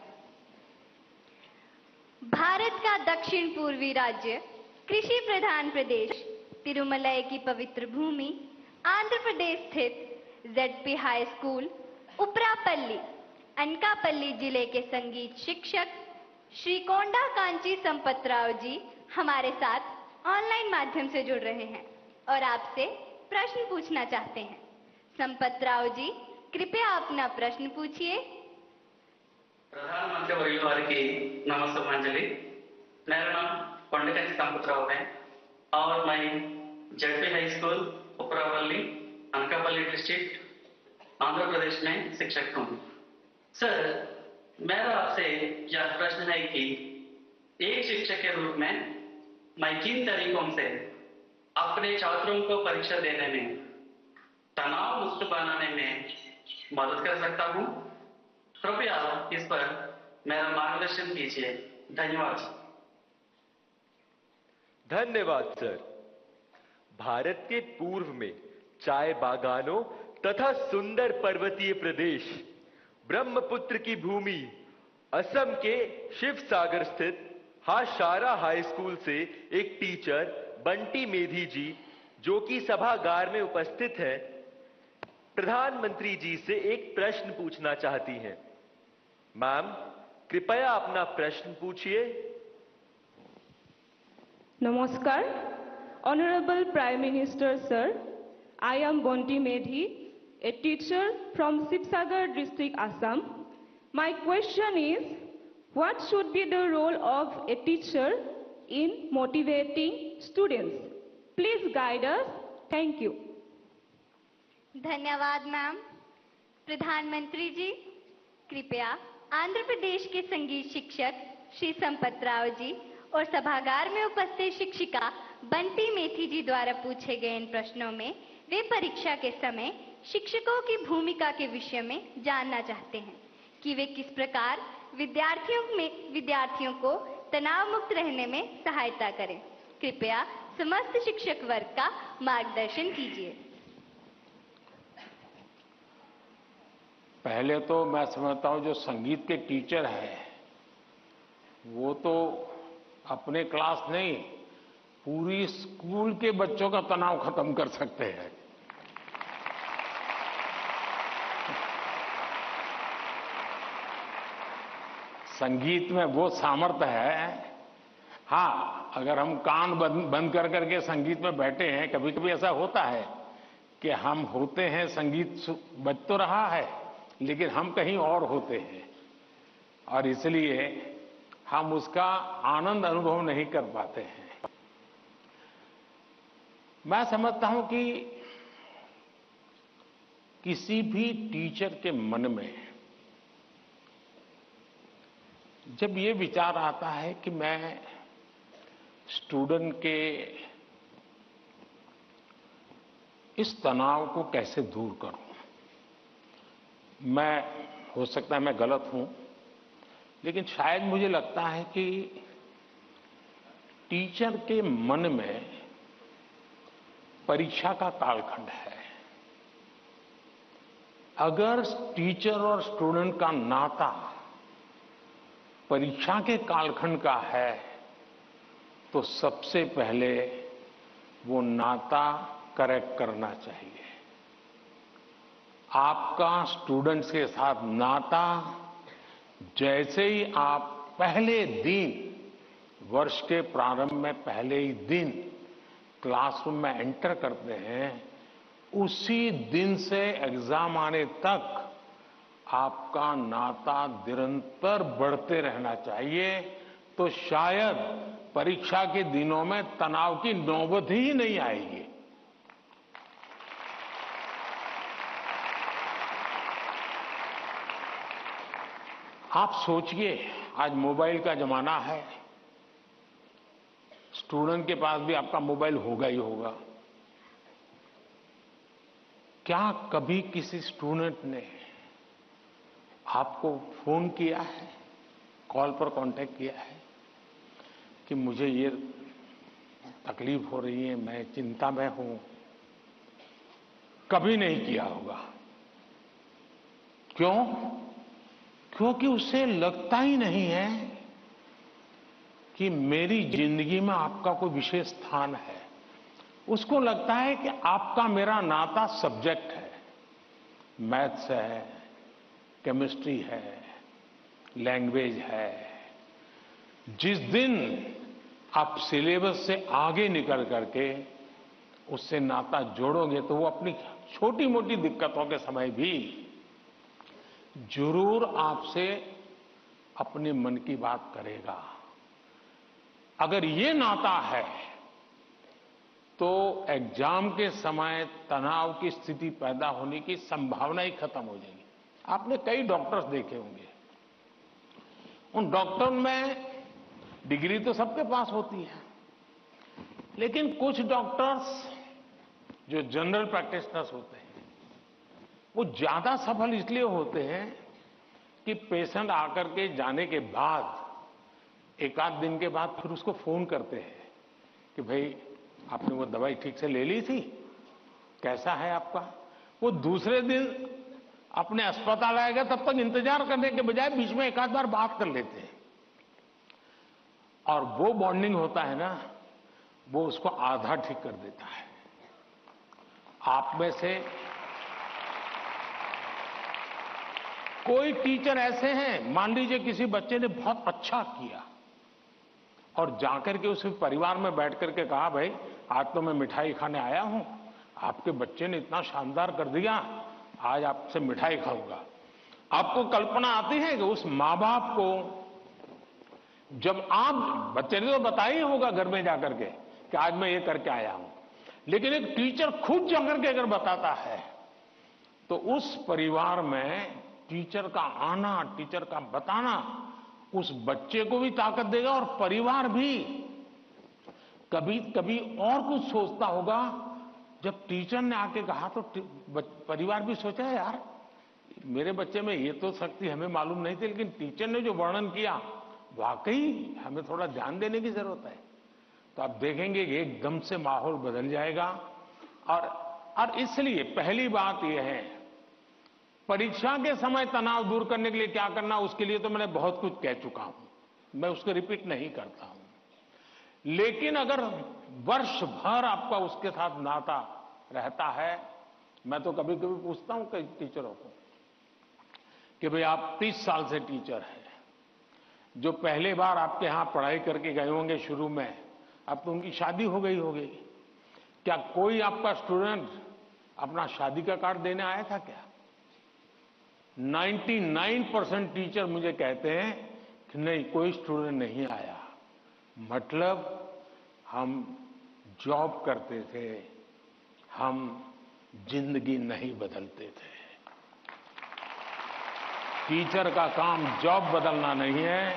भारत का दक्षिण पूर्वी राज्य, कृषि प्रधान प्रदेश, तिरुमलाई की पवित्र भूमि, आंध्र प्रदेश स्थित ZP high school Uparapalli, Anakapalli जिले के संगीत शिक्षक श्री कोंडा कांची संपतराव जी हमारे साथ ऑनलाइन माध्यम से जुड़ रहे हैं और आपसे प्रश्न पूछना चाहते हैं। संपतराव जी, कृपया अपना प्रश्न पूछिए। प्रधानमंत्री वर्युल वारिकी नमस्ते। मेरा नाम कोंडकांची संपतराव है और मैं ZP high school Uparapalli, Anakapalli district, Andhra Pradesh में शिक्षक हूँ। सर, मेरा आपसे यह प्रश्न है कि एक शिक्षक के रूप में मैं किन तरीकों से अपने छात्रों को परीक्षा देने में तनाव मुक्त बनाने में मदद कर सकता हूँ? कृपया इस पर मेरा मार्गदर्शन कीजिए। धन्यवाद। धन्यवाद सर। भारत के पूर्व में चाय बागानों तथा सुंदर पर्वतीय प्रदेश, ब्रह्मपुत्र की भूमि, असम के शिवसागर स्थित हाशारा हाई स्कूल से एक टीचर बंटी मेधी जी, जो कि सभागार में उपस्थित है, प्रधानमंत्री जी से एक प्रश्न पूछना चाहती हैं। मैम, कृपया अपना प्रश्न पूछिए। Namaskar, Honorable Prime Minister Sir, I am Bonti Medhi, a teacher from Sibsagar district, Assam. My question is, what should be the role of a teacher in motivating students? Please guide us. Thank you. धन्यवाद मैम। प्रधानमंत्री जी, कृपया आंध्र प्रदेश के संगीत शिक्षक श्री संपत राव जी और सभागार में उपस्थित शिक्षिका बंटी मेथी जी द्वारा पूछे गए इन प्रश्नों में वे परीक्षा के समय शिक्षकों की भूमिका के विषय में जानना चाहते हैं कि वे किस प्रकार विद्यार्थियों को तनाव मुक्त रहने में सहायता करें। कृपया समस्त शिक्षक वर्ग का मार्गदर्शन कीजिए। पहले तो मैं समझता हूं जो संगीत के टीचर हैं वो तो अपने क्लास नहीं, पूरी स्कूल के बच्चों का तनाव खत्म कर सकते हैं। संगीत में वो सामर्थ्य है। हाँ, अगर हम कान बंद कर करके संगीत में बैठे हैं, कभी कभी ऐसा होता है कि हम होते हैं, संगीत बज तो रहा है लेकिन हम कहीं और होते हैं और इसलिए हम उसका आनंद अनुभव नहीं कर पाते हैं। मैं समझता हूं कि किसी भी टीचर के मन में जब ये विचार आता है कि मैं स्टूडेंट के इस तनाव को कैसे दूर करूं, मैं हो सकता है मैं गलत हूं, लेकिन शायद मुझे लगता है कि टीचर के मन में परीक्षा का कालखंड है। अगर टीचर और स्टूडेंट का नाता परीक्षा के कालखंड का है तो सबसे पहले वो नाता करेक्ट करना चाहिए। आपका स्टूडेंट्स के साथ नाता जैसे ही आप पहले दिन, वर्ष के प्रारंभ में पहले ही दिन क्लासरूम में एंटर करते हैं, उसी दिन से एग्जाम आने तक आपका नाता निरंतर बढ़ते रहना चाहिए। तो शायद परीक्षा के दिनों में तनाव की नौबत ही नहीं आएगी। आप सोचिए, आज मोबाइल का जमाना है, स्टूडेंट के पास भी आपका मोबाइल होगा ही होगा। क्या कभी किसी स्टूडेंट ने आपको फोन किया है, कॉल पर कांटेक्ट किया है कि मुझे ये तकलीफ हो रही है, मैं चिंता में हूं? कभी नहीं किया होगा। क्यों? क्योंकि उसे लगता ही नहीं है कि मेरी जिंदगी में आपका कोई विशेष स्थान है। उसको लगता है कि आपका मेरा नाता सब्जेक्ट है, मैथ्स है, केमिस्ट्री है, लैंग्वेज है। जिस दिन आप सिलेबस से आगे निकल करके उससे नाता जोड़ोगे तो वो अपनी छोटी मोटी दिक्कतों के समय भी जरूर आपसे अपने मन की बात करेगा। अगर ये नाता है तो एग्जाम के समय तनाव की स्थिति पैदा होने की संभावना ही खत्म हो जाएगी। आपने कई डॉक्टर्स देखे होंगे, उन डॉक्टर में डिग्री तो सबके पास होती है, लेकिन कुछ डॉक्टर्स जो जनरल प्रैक्टिशनर्स होते हैं वो ज्यादा सफल इसलिए होते हैं कि पेशेंट आकर के जाने के बाद एक आध दिन के बाद फिर उसको फोन करते हैं कि भाई आपने वो दवाई ठीक से ले ली थी, कैसा है आपका? वो दूसरे दिन अपने अस्पताल आएगा, तब तक इंतजार करने के बजाय बीच में एक आध बार बात कर लेते हैं और वो बॉन्डिंग होता है ना, वो उसको आधा ठीक कर देता है। आप में से कोई टीचर ऐसे हैं, मान लीजिए किसी बच्चे ने बहुत अच्छा किया और जाकर के उस परिवार में बैठ करके कहा भाई आज तो मैं मिठाई खाने आया हूं, आपके बच्चे ने इतना शानदार कर दिया आज आपसे मिठाई खाऊंगा। आपको कल्पना आती है कि उस माँ बाप को, जब आप, बच्चे ने तो बताया ही होगा घर में जाकर के कि आज मैं ये करके आया हूं, लेकिन एक टीचर खुद जाकर के अगर बताता है तो उस परिवार में टीचर का आना, टीचर का बताना उस बच्चे को भी ताकत देगा और परिवार भी कभी कभी और कुछ सोचता होगा। जब टीचर ने आके कहा तो परिवार भी सोचा यार मेरे बच्चे में ये तो शक्ति हमें मालूम नहीं थी, लेकिन टीचर ने जो वर्णन किया वाकई हमें थोड़ा ध्यान देने की जरूरत है। तो आप देखेंगे कि एकदम से माहौल बदल जाएगा। और इसलिए पहली बात यह है, परीक्षा के समय तनाव दूर करने के लिए क्या करना, उसके लिए तो मैंने बहुत कुछ कह चुका हूं, मैं उसको रिपीट नहीं करता हूं। लेकिन अगर वर्ष भर आपका उसके साथ नाता रहता है, मैं तो कभी कभी पूछता हूं कई टीचरों को कि भाई आप 30 साल से टीचर हैं, जो पहले बार आपके यहां पढ़ाई करके गए होंगे शुरू में, अब तो उनकी शादी हो गई होगी, क्या कोई आपका स्टूडेंट अपना शादी का कार्ड देने आया था क्या? 99% टीचर मुझे कहते हैं कि नहीं, कोई स्टूडेंट नहीं आया। मतलब हम जॉब करते थे, हम जिंदगी नहीं बदलते थे। टीचर का काम जॉब बदलना नहीं है,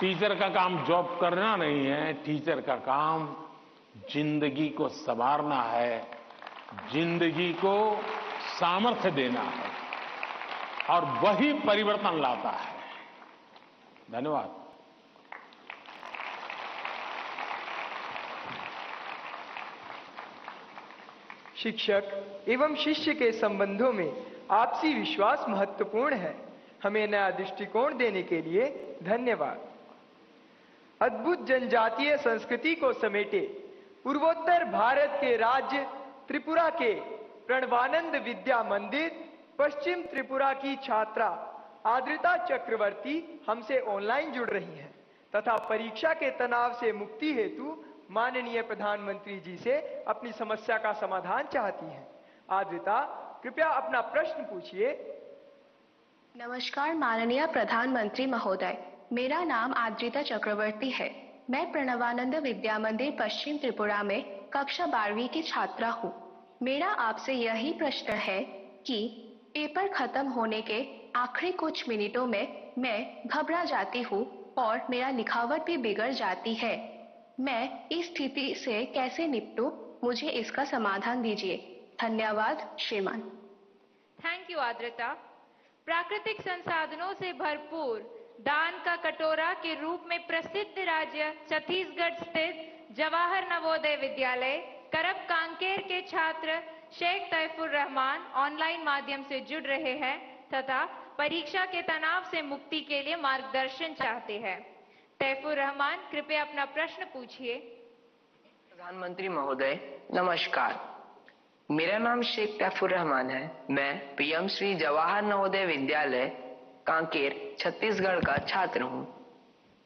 टीचर का काम जॉब करना नहीं है, टीचर का काम जिंदगी को संवारना है, जिंदगी को सामर्थ्य देना है, और वही परिवर्तन लाता है। धन्यवाद। शिक्षक एवं शिष्य के संबंधों में आपसी विश्वास महत्वपूर्ण है। हमें नया दृष्टिकोण देने के लिए धन्यवाद। अद्भुत जनजातीय संस्कृति को समेटे पूर्वोत्तर भारत के राज्य त्रिपुरा के प्रणवानंद विद्या मंदिर पश्चिम त्रिपुरा की छात्रा आद्रिता चक्रवर्ती हमसे ऑनलाइन जुड़ रही हैं तथा परीक्षा के तनाव से मुक्ति हेतु माननीय प्रधानमंत्री जी से अपनी समस्या का समाधान चाहती हैं। आद्रिता, कृपया अपना प्रश्न पूछिए। नमस्कार माननीय प्रधानमंत्री महोदय, मेरा नाम आद्रिता चक्रवर्ती है। मैं प्रणवानंद विद्या मंदिर पश्चिम त्रिपुरा में कक्षा 12वीं की छात्रा हूँ। मेरा आपसे यही प्रश्न है कि पेपर खत्म होने के आखिरी कुछ मिनटों में मैं घबरा जाती हूँ और मेरा लिखावट भी बिगड़ जाती है। मैं इस स्थिति से कैसे निपटूं? मुझे इसका समाधान दीजिए। धन्यवाद श्रीमान। Thank you Adrita. प्राकृतिक संसाधनों से भरपूर दान का कटोरा के रूप में प्रसिद्ध राज्य छत्तीसगढ़ स्थित जवाहर नवोदय विद्यालय करब कांकेर के छात्र शेख तैफुर रहमान ऑनलाइन माध्यम से जुड़ रहे हैं तथा परीक्षा के तनाव से मुक्ति के लिए मार्गदर्शन चाहते हैं। तैफुर रहमान, कृपया अपना प्रश्न पूछिए। प्रधानमंत्री महोदय नमस्कार, मेरा नाम शेख तैफुर रहमान है। मैं पीएम श्री जवाहर नवोदय विद्यालय कांकेर छत्तीसगढ़ का छात्र हूँ।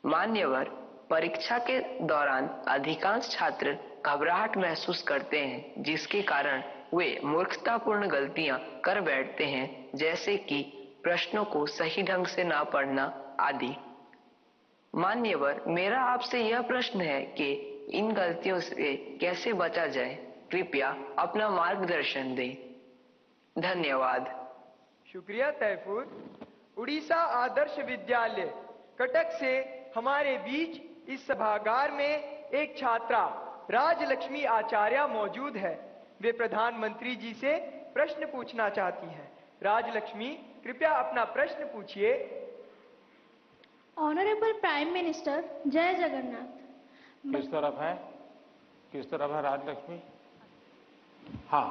मान्यवर, परीक्षा के दौरान अधिकांश छात्र घबराहट महसूस करते हैं, जिसके कारण वे मूर्खतापूर्ण गलतियां कर बैठते हैं, जैसे कि प्रश्नों को सही ढंग से ना पढ़ना आदि। मान्यवर, मेरा आपसे यह प्रश्न है कि इन गलतियों से कैसे बचा जाए, कृपया अपना मार्गदर्शन दें। धन्यवाद। शुक्रिया तैफुर। उड़ीसा आदर्श विद्यालय कटक से हमारे बीच इस सभागार में एक छात्रा राजलक्ष्मी आचार्य मौजूद है। वे प्रधानमंत्री जी से प्रश्न पूछना चाहती हैं। राजलक्ष्मी, कृपया अपना प्रश्न पूछिए। ऑनरेबल प्राइम मिनिस्टर, जय जगन्नाथ। किस तरफ है? किस तरफ है राजलक्ष्मी? हाँ,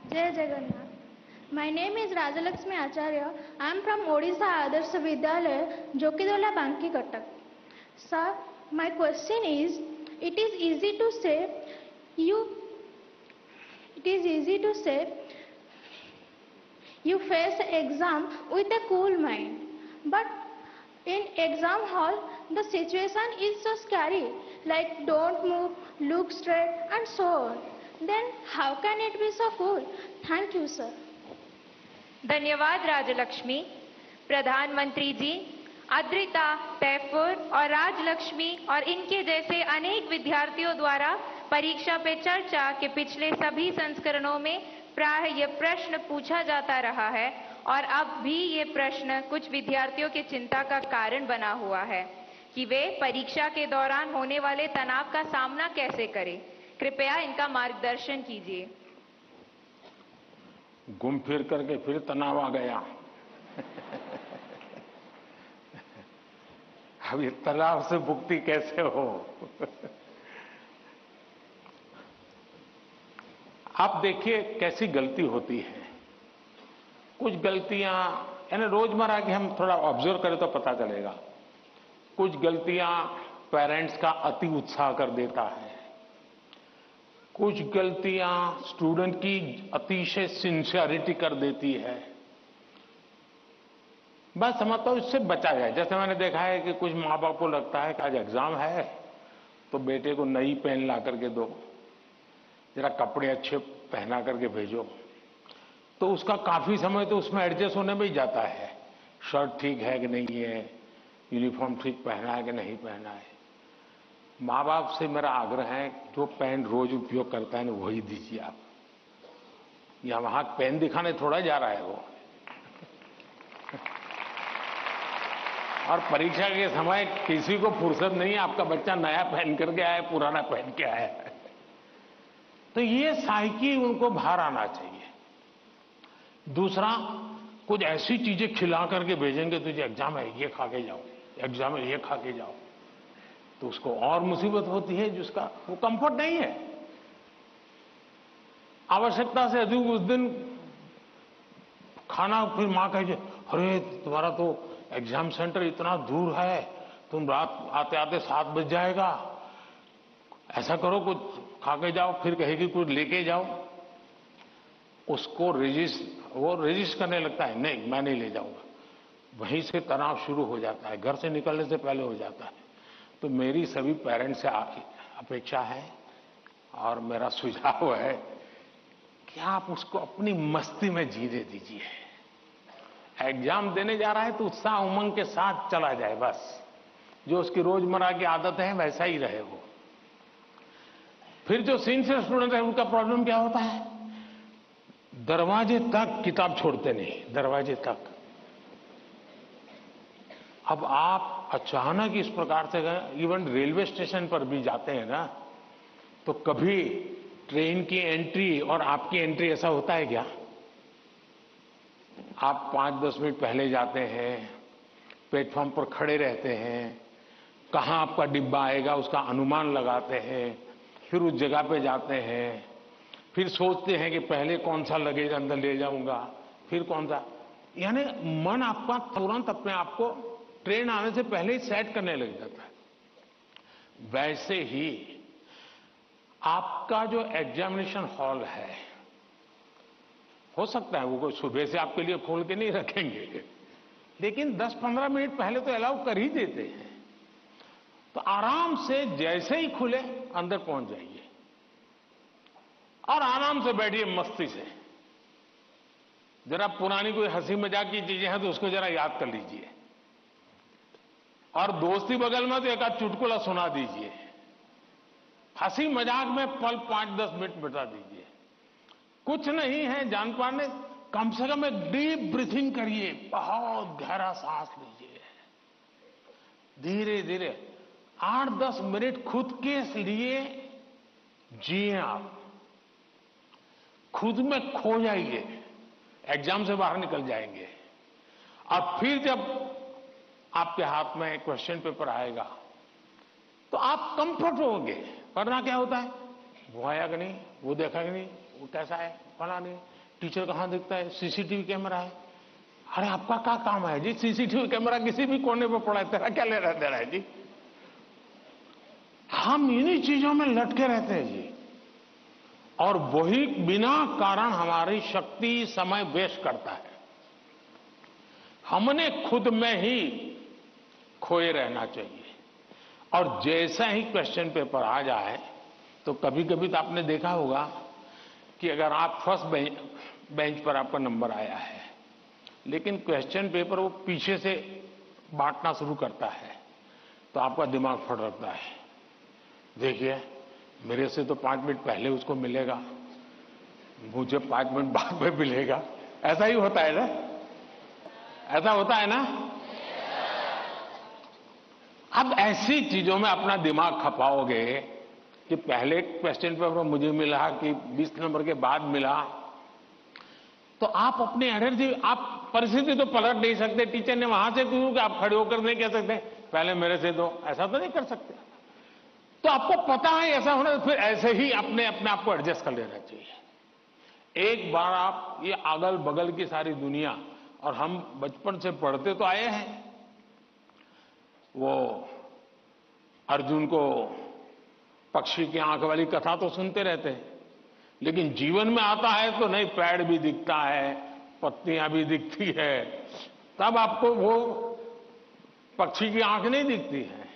जय Jagannath. My name is Rajalakshmi Acharya. I am from Odisha Adarsh Vidyalaya, Jokidola Banki, Cuttack. Sir, my question is, it is easy to say you face exam with a cool mind, but in exam hall the situation is so scary, like don't move, look straight and so on. Then how can it be so cool? Thank you, sir. धन्यवाद राजलक्ष्मी। प्रधानमंत्री जी, अद्रिता, तैफुर और राजलक्ष्मी और इनके जैसे अनेक विद्यार्थियों द्वारा परीक्षा पे चर्चा के पिछले सभी संस्करणों में प्राय ये प्रश्न पूछा जाता रहा है और अब भी ये प्रश्न कुछ विद्यार्थियों की चिंता का कारण बना हुआ है कि वे परीक्षा के दौरान होने वाले तनाव का सामना कैसे करें। कृपया इनका मार्गदर्शन कीजिए। घूम फिर करके फिर तनाव आ गया। अब ये तनाव से मुक्ति कैसे हो? आप देखिए कैसी गलती होती है। कुछ गलतियां यानी रोजमर्रा की हम थोड़ा ऑब्जर्व करें तो पता चलेगा। कुछ गलतियां पेरेंट्स का अति उत्साह कर देता है, कुछ गलतियां स्टूडेंट की अतिशय सिंसियरिटी कर देती है। बस समझता हूं इससे बचा जाए। जैसे मैंने देखा है कि कुछ माँ बाप को लगता है कि आज एग्जाम है तो बेटे को नई पेन ला करके दो, जरा कपड़े अच्छे पहना करके भेजो, तो उसका काफी समय तो उसमें एडजस्ट होने में ही जाता है। शर्ट ठीक है कि नहीं है, यूनिफॉर्म ठीक पहना है कि नहीं पहना है। माँ बाप से मेरा आग्रह है जो पेन रोज उपयोग करता है ना वही दीजिए आप। या वहां पेन दिखाने थोड़ा जा रहा है वो। और परीक्षा के समय किसी को फुर्सत नहीं है, आपका बच्चा नया पहन करके आया, पुराना पहन के आया है। तो ये साइकी उनको बाहर आना चाहिए। दूसरा, कुछ ऐसी चीजें खिला करके भेजेंगे, तुझे एग्जाम है ये खा के जाओ, एग्जाम है ये खा के जाओ, तो उसको और मुसीबत होती है जिसका वो कंफर्ट नहीं है। आवश्यकता से अधिक उस दिन खाना, फिर मां कहे अरे तुम्हारा तो एग्जाम सेंटर इतना दूर है, तुम रात आते आते 7 बज जाएगा, ऐसा करो कुछ खा के जाओ, फिर कहेगी कुछ लेके जाओ। उसको वो रेजिस्ट करने लगता है, नहीं मैं नहीं ले जाऊंगा। वहीं से तनाव शुरू हो जाता है, घर से निकलने से पहले हो जाता है। तो मेरी सभी पेरेंट्स से अपेक्षा है और मेरा सुझाव है कि आप उसको अपनी मस्ती में जीने दीजिए। एग्जाम देने जा रहा है तो उत्साह उमंग के साथ चला जाए, बस जो उसकी रोजमर्रा की आदत है वैसा ही रहे वो। फिर जो सिंसियर स्टूडेंट है उनका प्रॉब्लम क्या होता है, दरवाजे तक किताब छोड़ते नहीं, दरवाजे तक। अब आप अचानक इस प्रकार से गए, इवन रेलवे स्टेशन पर भी जाते हैं ना, तो कभी ट्रेन की एंट्री और आपकी एंट्री ऐसा होता है क्या? आप 5-10 मिनट पहले जाते हैं, प्लेटफॉर्म पर खड़े रहते हैं, कहां आपका डिब्बा आएगा उसका अनुमान लगाते हैं, फिर उस जगह पे जाते हैं, फिर सोचते हैं कि पहले कौन सा लगेज अंदर ले जाऊंगा, फिर कौन सा, यानी मन आपका तुरंत अपने आप को ट्रेन आने से पहले ही सेट करने लग जाता है। वैसे ही आपका जो एग्जामिनेशन हॉल है, हो सकता है वो कोई सुबह से आपके लिए खोल के नहीं रखेंगे, लेकिन 10-15 मिनट पहले तो अलाउ कर ही देते हैं। तो आराम से जैसे ही खुले अंदर पहुंच जाइए और आराम से बैठिए मस्ती से। जरा पुरानी कोई हंसी मजाक की चीजें हैं तो उसको जरा याद कर लीजिए, और दोस्ती बगल में तो एक आध चुटकुला सुना दीजिए। हंसी मजाक में पल 5-10 मिनट बिता दीजिए। कुछ नहीं है जान पाने, कम से कम एक डीप ब्रीथिंग करिए, बहुत गहरा सांस लीजिए, धीरे धीरे 8-10 मिनट खुद के लिए जिए। आप खुद में खो जाइए, एग्जाम से बाहर निकल जाएंगे। और फिर जब आपके हाथ में क्वेश्चन पेपर आएगा तो आप कंफर्ट होंगे। वरना क्या होता है, वो आया कि नहीं, वो देखा कि नहीं, वो कैसा है, फला नहीं, टीचर कहां दिखता है, सीसीटीवी कैमरा है। अरे आपका क्या काम है जी, सीसीटीवी कैमरा किसी भी कोने पर पड़ा है, तेरा क्या लेना देना है जी। हम इन्हीं चीजों में लटके रहते हैं जी, और वही बिना कारण हमारी शक्ति समय वेस्ट करता है। हमने खुद में ही खोए रहना चाहिए। और जैसा ही क्वेश्चन पेपर आ जाए तो कभी कभी तो आपने देखा होगा कि अगर आप फर्स्ट बेंच पर आपका नंबर आया है लेकिन क्वेश्चन पेपर वो पीछे से बांटना शुरू करता है तो आपका दिमाग फटकता है। देखिए, मेरे से तो 5 मिनट पहले उसको मिलेगा, मुझे 5 मिनट बाद में मिलेगा। ऐसा ही होता है ना, ऐसा होता है ना। अब ऐसी चीजों में अपना दिमाग खपाओगे कि पहले क्वेश्चन पेपर मुझे मिला कि 20 नंबर के बाद मिला, तो आप अपनी एनर्जी, आप परिस्थिति तो पलट नहीं सकते। टीचर ने वहां से क्यों कि आप खड़े होकर नहीं कह सकते पहले मेरे से दो, ऐसा तो नहीं कर सकते। तो आपको पता है ऐसा होना, तो फिर ऐसे ही अपने आप को एडजस्ट कर लेना चाहिए। एक बार आप ये अगल बगल की सारी दुनिया, और हम बचपन से पढ़ते तो आए हैं, वो अर्जुन को पक्षी की आंख वाली कथा तो सुनते रहते हैं, लेकिन जीवन में आता है तो नहीं, पेड़ भी दिखता है, पत्तियां भी दिखती है, तब आपको वो पक्षी की आंख नहीं दिखती है।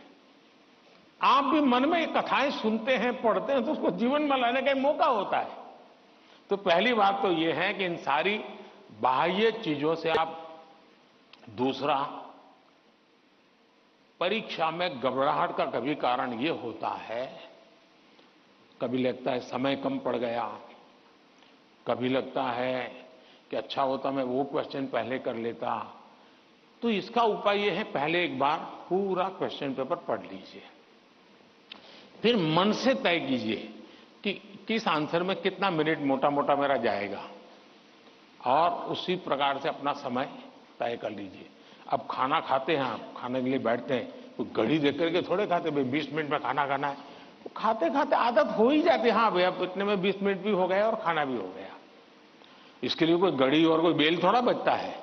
आप भी मन में कथाएं सुनते हैं, पढ़ते हैं, तो उसको जीवन में लाने का मौका होता है। तो पहली बात तो ये है कि इन सारी बाह्य चीजों से आप, दूसरा, परीक्षा में घबराहट का कभी कारण ये होता है, कभी लगता है समय कम पड़ गया, कभी लगता है कि अच्छा होता मैं वो क्वेश्चन पहले कर लेता। तो इसका उपाय ये है, पहले एक बार पूरा क्वेश्चन पेपर पढ़ लीजिए, फिर मन से तय कीजिए कि किस आंसर में कितना मिनट मोटा मोटा मेरा जाएगा, और उसी प्रकार से अपना समय तय कर लीजिए। अब खाना खाते हैं, आप खाने के लिए बैठते हैं तो घड़ी देख करके थोड़े खाते, भाई 20 मिनट में खाना खाना है। तो खाते खाते आदत हो ही जाती है, हाँ भैया इतने में 20 मिनट भी हो गया और खाना भी हो गया। इसके लिए कोई घड़ी और कोई बेल थोड़ा बचता है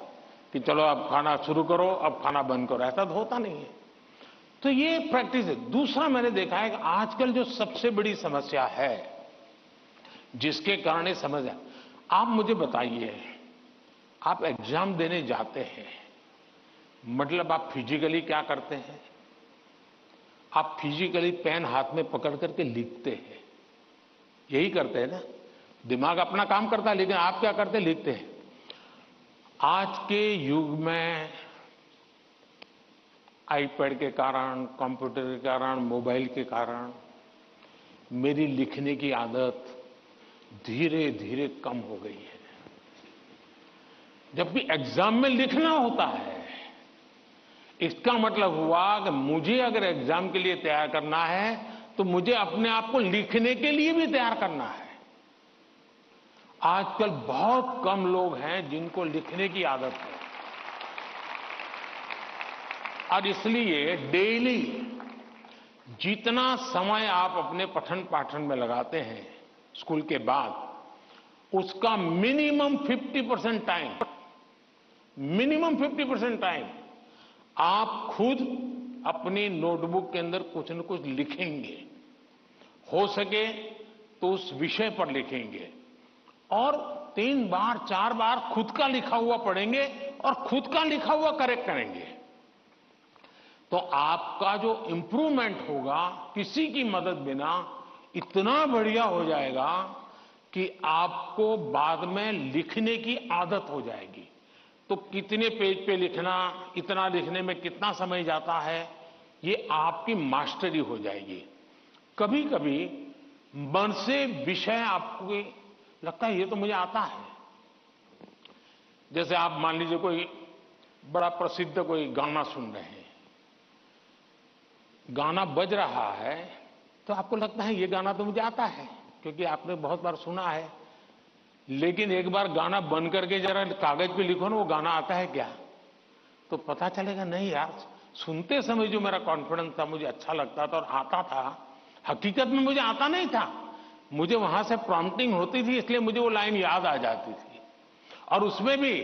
कि चलो अब खाना शुरू करो, अब खाना बंद करो, ऐसा तो होता नहीं है। तो ये प्रैक्टिस है। दूसरा, मैंने देखा है कि आजकल जो सबसे बड़ी समस्या है, जिसके कारण ये समझ है, आप मुझे बताइए, आप एग्जाम देने जाते हैं, मतलब आप फिजिकली क्या करते हैं? आप फिजिकली पेन हाथ में पकड़ करके लिखते हैं, यही करते हैं ना। दिमाग अपना काम करता है, लेकिन आप क्या करते हैं? लिखते हैं। आज के युग में आईपैड के कारण, कंप्यूटर के कारण, मोबाइल के कारण मेरी लिखने की आदत धीरे धीरे कम हो गई है। जब भी एग्जाम में लिखना होता है, इसका मतलब हुआ कि मुझे अगर एग्जाम के लिए तैयार करना है तो मुझे अपने आप को लिखने के लिए भी तैयार करना है। आजकल बहुत कम लोग हैं जिनको लिखने की आदत है, और इसलिए डेली जितना समय आप अपने पठन पाठन में लगाते हैं स्कूल के बाद, उसका मिनिमम 50% टाइम, मिनिमम 50% टाइम आप खुद अपनी नोटबुक के अंदर कुछ न कुछ लिखेंगे। हो सके तो उस विषय पर लिखेंगे, और 3 बार 4 बार खुद का लिखा हुआ पढ़ेंगे और खुद का लिखा हुआ करेक्ट करेंगे। तो आपका जो इंप्रूवमेंट होगा किसी की मदद बिना इतना बढ़िया हो जाएगा कि आपको बाद में लिखने की आदत हो जाएगी। तो कितने पेज पे लिखना, इतना लिखने में कितना समय जाता है, ये आपकी मास्टरी हो जाएगी। कभी कभी मन से विषय आपको लगता है ये तो मुझे आता है। जैसे आप मान लीजिए कोई बड़ा प्रसिद्ध कोई गाना सुन रहे हैं, गाना बज रहा है तो आपको लगता है ये गाना तो मुझे आता है, क्योंकि आपने बहुत बार सुना है। लेकिन एक बार गाना बंद करके जरा कागज पे लिखो ना, वो गाना आता है क्या, तो पता चलेगा नहीं यार, सुनते समय जो मेरा कॉन्फिडेंस था, मुझे अच्छा लगता था और आता था, हकीकत में मुझे आता नहीं था। मुझे वहां से प्रॉम्प्टिंग होती थी, इसलिए मुझे वो लाइन याद आ जाती थी, और उसमें भी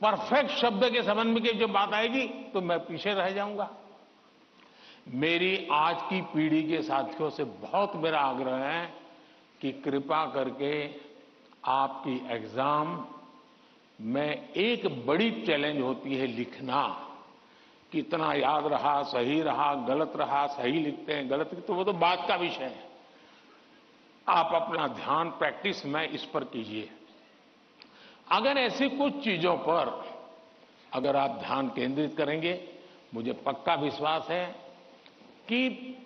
परफेक्ट शब्द के संबंध में जब बात आएगी तो मैं पीछे रह जाऊंगा। मेरी आज की पीढ़ी के साथियों से बहुत मेरा आग्रह है कि कृपा करके आपकी एग्जाम में एक बड़ी चैलेंज होती है लिखना। कितना याद रहा, सही रहा, गलत रहा, सही लिखते हैं, गलत लिखते, तो वो तो बात का विषय है। आप अपना ध्यान प्रैक्टिस में इस पर कीजिए। अगर ऐसी कुछ चीजों पर अगर आप ध्यान केंद्रित करेंगे, मुझे पक्का विश्वास है कि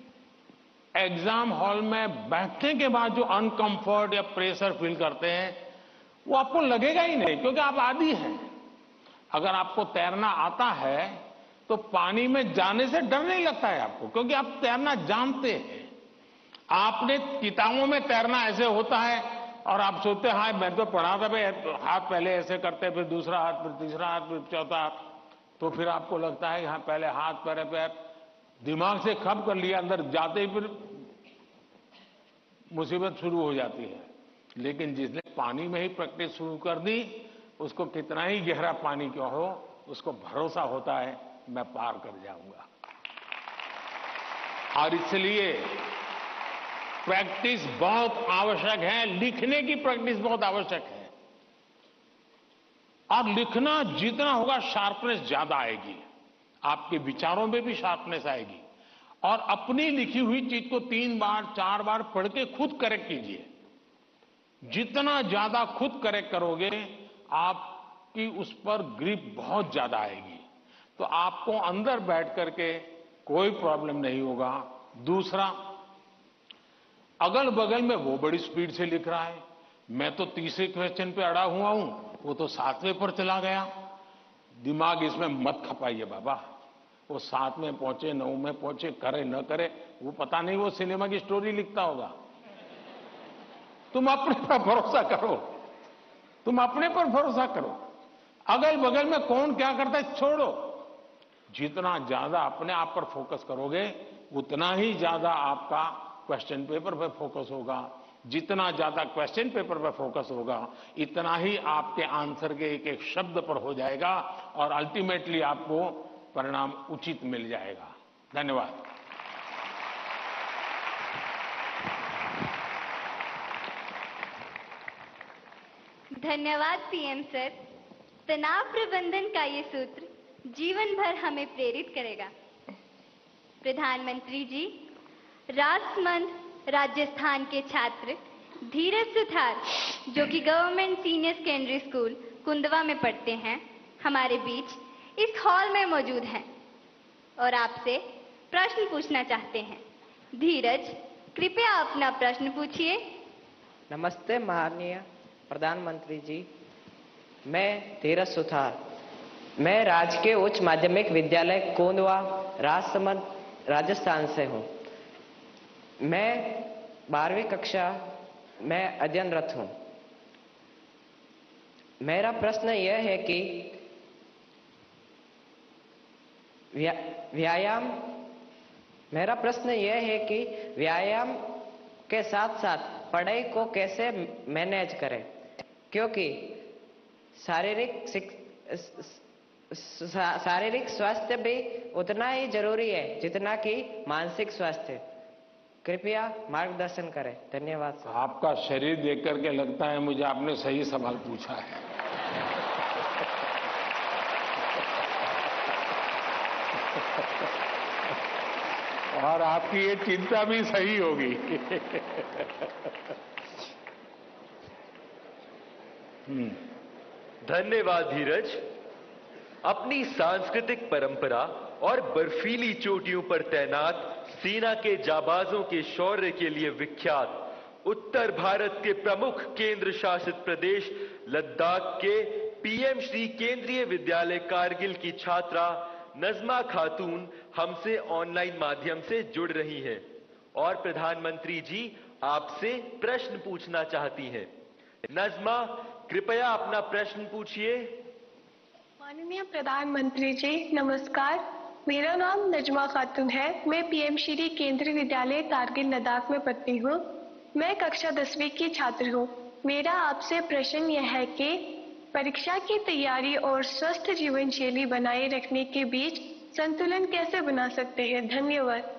एग्जाम हॉल में बैठने के बाद जो अनकंफर्ट या प्रेशर फील करते हैं वो आपको लगेगा ही नहीं, क्योंकि आप आदी हैं। अगर आपको तैरना आता है तो पानी में जाने से डर नहीं लगता है आपको, क्योंकि आप तैरना जानते हैं। आपने किताबों में तैरना ऐसे होता है और आप सोचते हैं हाँ मैं तो पढ़ा था भाई, हाथ पहले ऐसे करते, फिर दूसरा हाथ, फिर तीसरा हाथ, फिर चौथा हाथ, तो फिर आपको लगता है हाँ पहले हाथ पैर पैर दिमाग से खप कर लिया, अंदर जाते ही फिर मुसीबत शुरू हो जाती है। लेकिन जिसने पानी में ही प्रैक्टिस शुरू कर दी, उसको कितना ही गहरा पानी क्यों हो, उसको भरोसा होता है मैं पार कर जाऊंगा। और इसलिए प्रैक्टिस बहुत आवश्यक है, लिखने की प्रैक्टिस बहुत आवश्यक है। और लिखना जितना होगा शार्पनेस ज्यादा आएगी, आपके विचारों में भी शार्पनेस आएगी। और अपनी लिखी हुई चीज को 3 बार 4 बार पढ़ के खुद करेक्ट कीजिए। जितना ज्यादा खुद करेक्ट करोगे, आपकी उस पर ग्रिप बहुत ज्यादा आएगी, तो आपको अंदर बैठ करके कोई प्रॉब्लम नहीं होगा। दूसरा, अगल बगल में वो बड़ी स्पीड से लिख रहा है, मैं तो तीसरे क्वेश्चन पे अड़ा हुआ हूं, वो तो 7वें पर चला गया। दिमाग इसमें मत खपाइए बाबा, वो 7 में पहुंचे 9 में पहुंचे, करे न करे, वो पता नहीं वो सिनेमा की स्टोरी लिखता होगा। तुम अपने पर भरोसा करो, तुम अपने पर भरोसा करो। अगल बगल में कौन क्या करता है छोड़ो। जितना ज्यादा अपने आप पर फोकस करोगे, उतना ही ज्यादा आपका क्वेश्चन पेपर पर फोकस होगा। जितना ज्यादा क्वेश्चन पेपर पर फोकस होगा, इतना ही आपके आंसर के एक एक शब्द पर हो जाएगा और अल्टीमेटली आपको परिणाम उचित मिल जाएगा। धन्यवाद। धन्यवाद पीएम सर। तनाव प्रबंधन का ये सूत्र जीवन भर हमें प्रेरित करेगा। प्रधानमंत्री जी, राजमंद राजस्थान के छात्र धीरज सुथार, जो कि government senior secondary school Kundwa में पढ़ते हैं, हमारे बीच इस हॉल में मौजूद हैं और आपसे प्रश्न पूछना चाहते हैं। धीरज, कृपया अपना प्रश्न पूछिए। नमस्ते माननीय प्रधानमंत्री जी, मैं धीरज सुथार, मैं राजकीय उच्च माध्यमिक विद्यालय कोंदवा राजसमंद राजस्थान से हूँ। मैं 12वीं कक्षा में अध्ययनरत हूँ। मेरा प्रश्न यह है कि व्यायाम के साथ साथ पढ़ाई को कैसे मैनेज करें, क्योंकि शारीरिक स्वास्थ्य भी उतना ही जरूरी है जितना कि मानसिक स्वास्थ्य। कृपया मार्गदर्शन करें। धन्यवाद सर। आपका शरीर देख करके लगता है मुझे आपने सही सवाल पूछा है। और आपकी ये चिंता भी सही होगी। धन्यवाद धीरज। अपनी सांस्कृतिक परंपरा और बर्फीली चोटियों पर तैनात सेना के जाबाजों के शौर्य के लिए विख्यात उत्तर भारत के प्रमुख केंद्र शासित प्रदेश लद्दाख के पीएम श्री केंद्रीय विद्यालय कारगिल की छात्रा नजमा खातून हमसे ऑनलाइन माध्यम से जुड़ रही हैं और प्रधानमंत्री जी आपसे प्रश्न पूछना चाहती हैं। नजमा, कृपया अपना प्रश्न पूछिए। माननीय प्रधानमंत्री जी नमस्कार, मेरा नाम नजमा खातून है। मैं पीएम श्री केंद्रीय विद्यालय कारगिल लद्दाख में पढ़ती हूँ। मैं कक्षा 10वीं की छात्र हूँ। मेरा आपसे प्रश्न यह है कि परीक्षा की तैयारी और स्वस्थ जीवन शैली बनाए रखने के बीच संतुलन कैसे बना सकते हैं। धन्यवाद।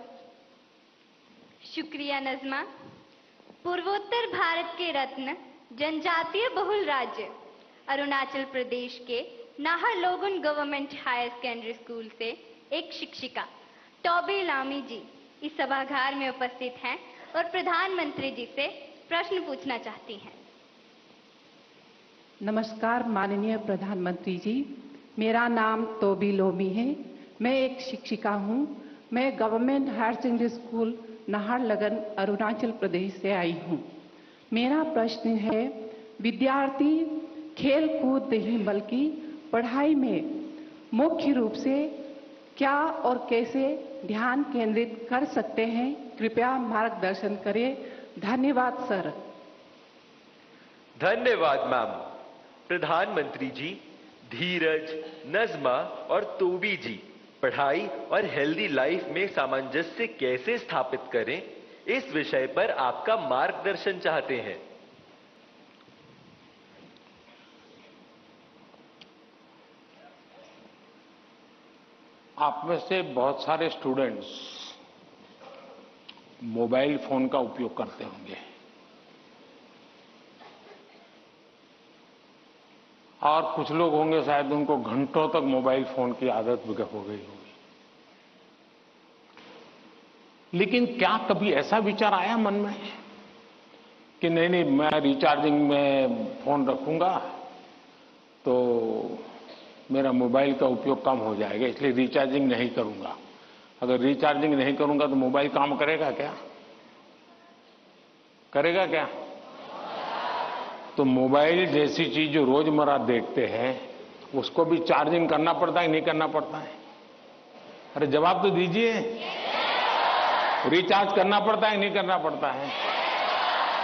शुक्रिया नजमा। पूर्वोत्तर भारत के रत्न जनजातीय बहुल राज्य अरुणाचल प्रदेश के Naharlagun government higher secondary school से एक शिक्षिका टॉबी लामी जी इस सभागार में उपस्थित हैं और प्रधानमंत्री जी से प्रश्न पूछना चाहती हैं। नमस्कार माननीय प्रधानमंत्री जी, मेरा नाम तोबी लोमी है। मैं एक शिक्षिका हूँ। मैं government higher secondary school Naharlagun Arunachal Pradesh से आई हूँ। मेरा प्रश्न है, विद्यार्थी खेल कूद नहीं बल्कि पढ़ाई में मुख्य रूप से क्या और कैसे ध्यान केंद्रित कर सकते हैं? कृपया मार्गदर्शन करें। धन्यवाद सर। धन्यवाद मैम। प्रधानमंत्री जी, धीरज, नज़्मा और तोबी जी पढ़ाई और हेल्दी लाइफ में सामंजस्य कैसे स्थापित करें, इस विषय पर आपका मार्गदर्शन चाहते हैं। आप में से बहुत सारे स्टूडेंट्स मोबाइल फोन का उपयोग करते होंगे और कुछ लोग होंगे शायद उनको घंटों तक मोबाइल फोन की आदत हो गई होगी। लेकिन क्या कभी ऐसा विचार आया मन में कि नहीं मैं रिचार्जिंग में फोन रखूंगा तो मेरा मोबाइल का उपयोग कम हो जाएगा, इसलिए रिचार्जिंग नहीं करूंगा। अगर रिचार्जिंग नहीं करूंगा तो मोबाइल काम करेगा क्या? करेगा क्या? तो मोबाइल जैसी चीज जो रोजमर्रा देखते हैं उसको भी चार्जिंग करना पड़ता है, नहीं करना पड़ता है? अरे जवाब तो दीजिए। रिचार्ज करना पड़ता है, नहीं करना पड़ता है?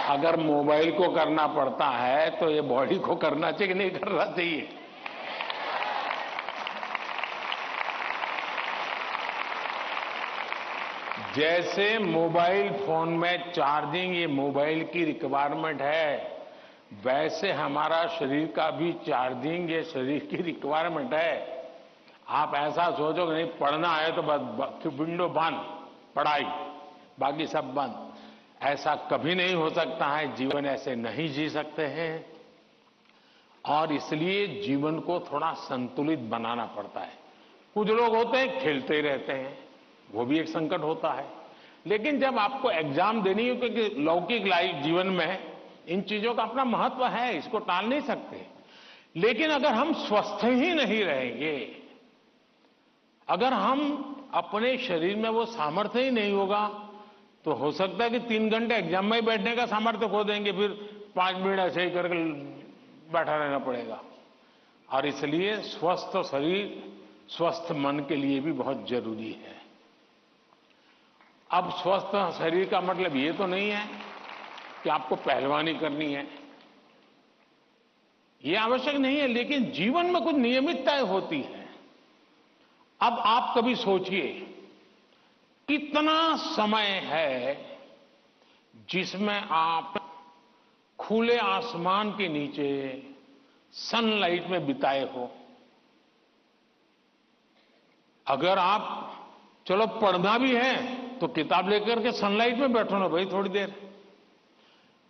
अगर मोबाइल को करना पड़ता है तो ये बॉडी को करना चाहिए कि नहीं करना चाहिए? जैसे मोबाइल फोन में चार्जिंग ये मोबाइल की रिक्वायरमेंट है, वैसे हमारा शरीर का भी चार्जिंग ये शरीर की रिक्वायरमेंट है। आप ऐसा सोचो कि नहीं पढ़ना है तो बस विंडो बंद, पढ़ाई बाकी सब बंद, ऐसा कभी नहीं हो सकता है। जीवन ऐसे नहीं जी सकते हैं और इसलिए जीवन को थोड़ा संतुलित बनाना पड़ता है। कुछ लोग होते हैं खेलते ही रहते हैं, वो भी एक संकट होता है। लेकिन जब आपको एग्जाम देनी हो, क्योंकि लौकिक लाइफ जीवन में इन चीजों का अपना महत्व है, इसको टाल नहीं सकते। लेकिन अगर हम स्वस्थ ही नहीं रहेंगे, अगर हम अपने शरीर में वो सामर्थ्य ही नहीं होगा, तो हो सकता है कि 3 घंटे एग्जाम में बैठने का सामर्थ्य खो देंगे, फिर 5 मिनट ऐसे ही करके बैठा रहना पड़ेगा। और इसलिए स्वस्थ शरीर स्वस्थ मन के लिए भी बहुत जरूरी है। अब स्वस्थ शरीर का मतलब ये तो नहीं है कि आपको पहलवानी करनी है, ये आवश्यक नहीं है, लेकिन जीवन में कुछ नियमितताएं होती है। अब आप कभी सोचिए कितना समय है जिसमें आप खुले आसमान के नीचे सनलाइट में बिताए हो। अगर आप चलो पढ़ना भी है तो किताब लेकर के सनलाइट में बैठो ना भाई थोड़ी देर।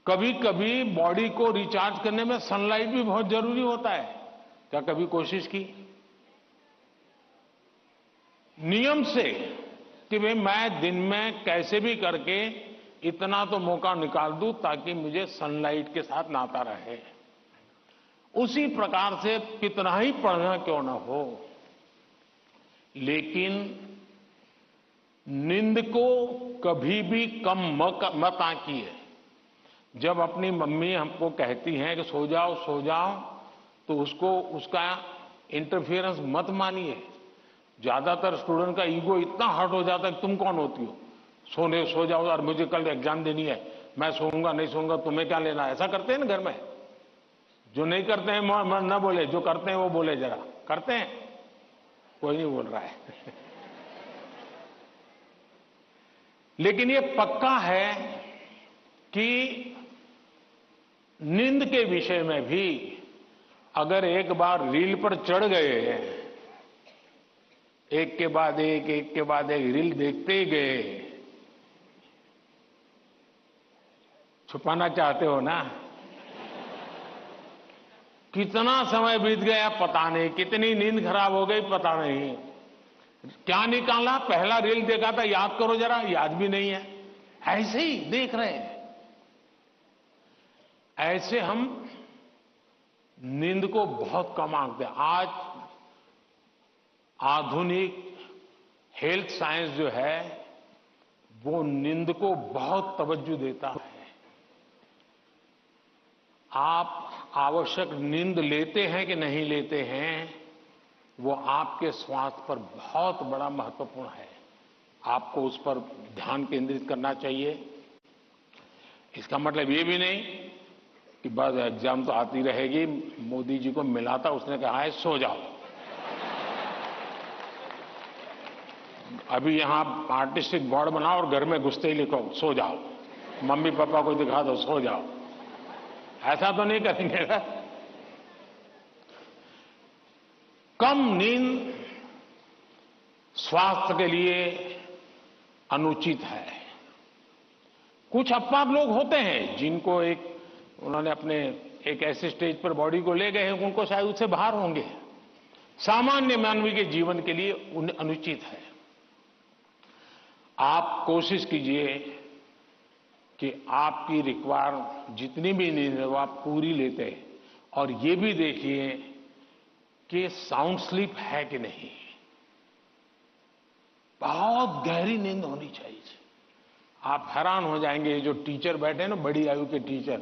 कभी कभी बॉडी को रिचार्ज करने में सनलाइट भी बहुत जरूरी होता है। क्या कभी कोशिश की नियम से कि भाई मैं दिन में कैसे भी करके इतना तो मौका निकाल दूं ताकि मुझे सनलाइट के साथ नाता रहे? उसी प्रकार से कितना ही पढ़ना क्यों ना हो, लेकिन नींद को कभी भी कम मत आंकिए। जब अपनी मम्मी हमको कहती हैं कि सो जाओ तो उसका इंटरफियरेंस मत मानिए। ज्यादातर स्टूडेंट का ईगो इतना हर्ट हो जाता है कि तुम कौन होती हो, सो जाओ और मुझे कल एग्जाम देनी है, मैं सोऊंगा नहीं सोऊंगा तुम्हें क्या लेना। ऐसा करते हैं ना घर में। जो नहीं करते हैं न बोले, जो करते हैं वो बोले। जरा करते हैं, कोई नहीं बोल रहा है। लेकिन ये पक्का है कि नींद के विषय में भी अगर एक बार रील पर चढ़ गए, एक के बाद एक रील देखते ही गए, छुपाना चाहते हो ना? कितना समय बीत गया पता नहीं, कितनी नींद खराब हो गई पता नहीं। क्या निकाला, पहला रील देखा था, याद करो जरा, याद भी नहीं है, ऐसे ही देख रहे हैं। ऐसे हम नींद को बहुत कम आंकते हैं। आज आधुनिक हेल्थ साइंस जो है वो नींद को बहुत तवज्जो देता है। आप आवश्यक नींद लेते हैं कि नहीं लेते हैं, वो आपके स्वास्थ्य पर बहुत बड़ा महत्वपूर्ण है। आपको उस पर ध्यान केंद्रित करना चाहिए। इसका मतलब ये भी नहीं कि बस एग्जाम तो आती रहेगी। मोदी जी को मिला था, उसने कहा है सो जाओ। अभी यहां आर्टिस्टिक बोर्ड बनाओ और घर में घुसते ही लिखो सो जाओ, मम्मी पापा को दिखा दो सो जाओ। ऐसा तो नहीं करेंगे ना। कम नींद स्वास्थ्य के लिए अनुचित है। कुछ अपवाद लोग होते हैं जिनको उन्होंने अपने एक ऐसे स्टेज पर बॉडी को ले गए हैं, उनको शायद उससे बाहर होंगे। सामान्य मानवीय के जीवन के लिए अनुचित है। आप कोशिश कीजिए कि आपकी रिक्वायर जितनी भी नींद है वो आप पूरी लेते हैं, और ये भी देखिए कि साउंड स्लीप है कि नहीं। बहुत गहरी नींद होनी चाहिए। आप हैरान हो जाएंगे, ये जो टीचर बैठे हैं ना, बड़ी आयु के टीचर,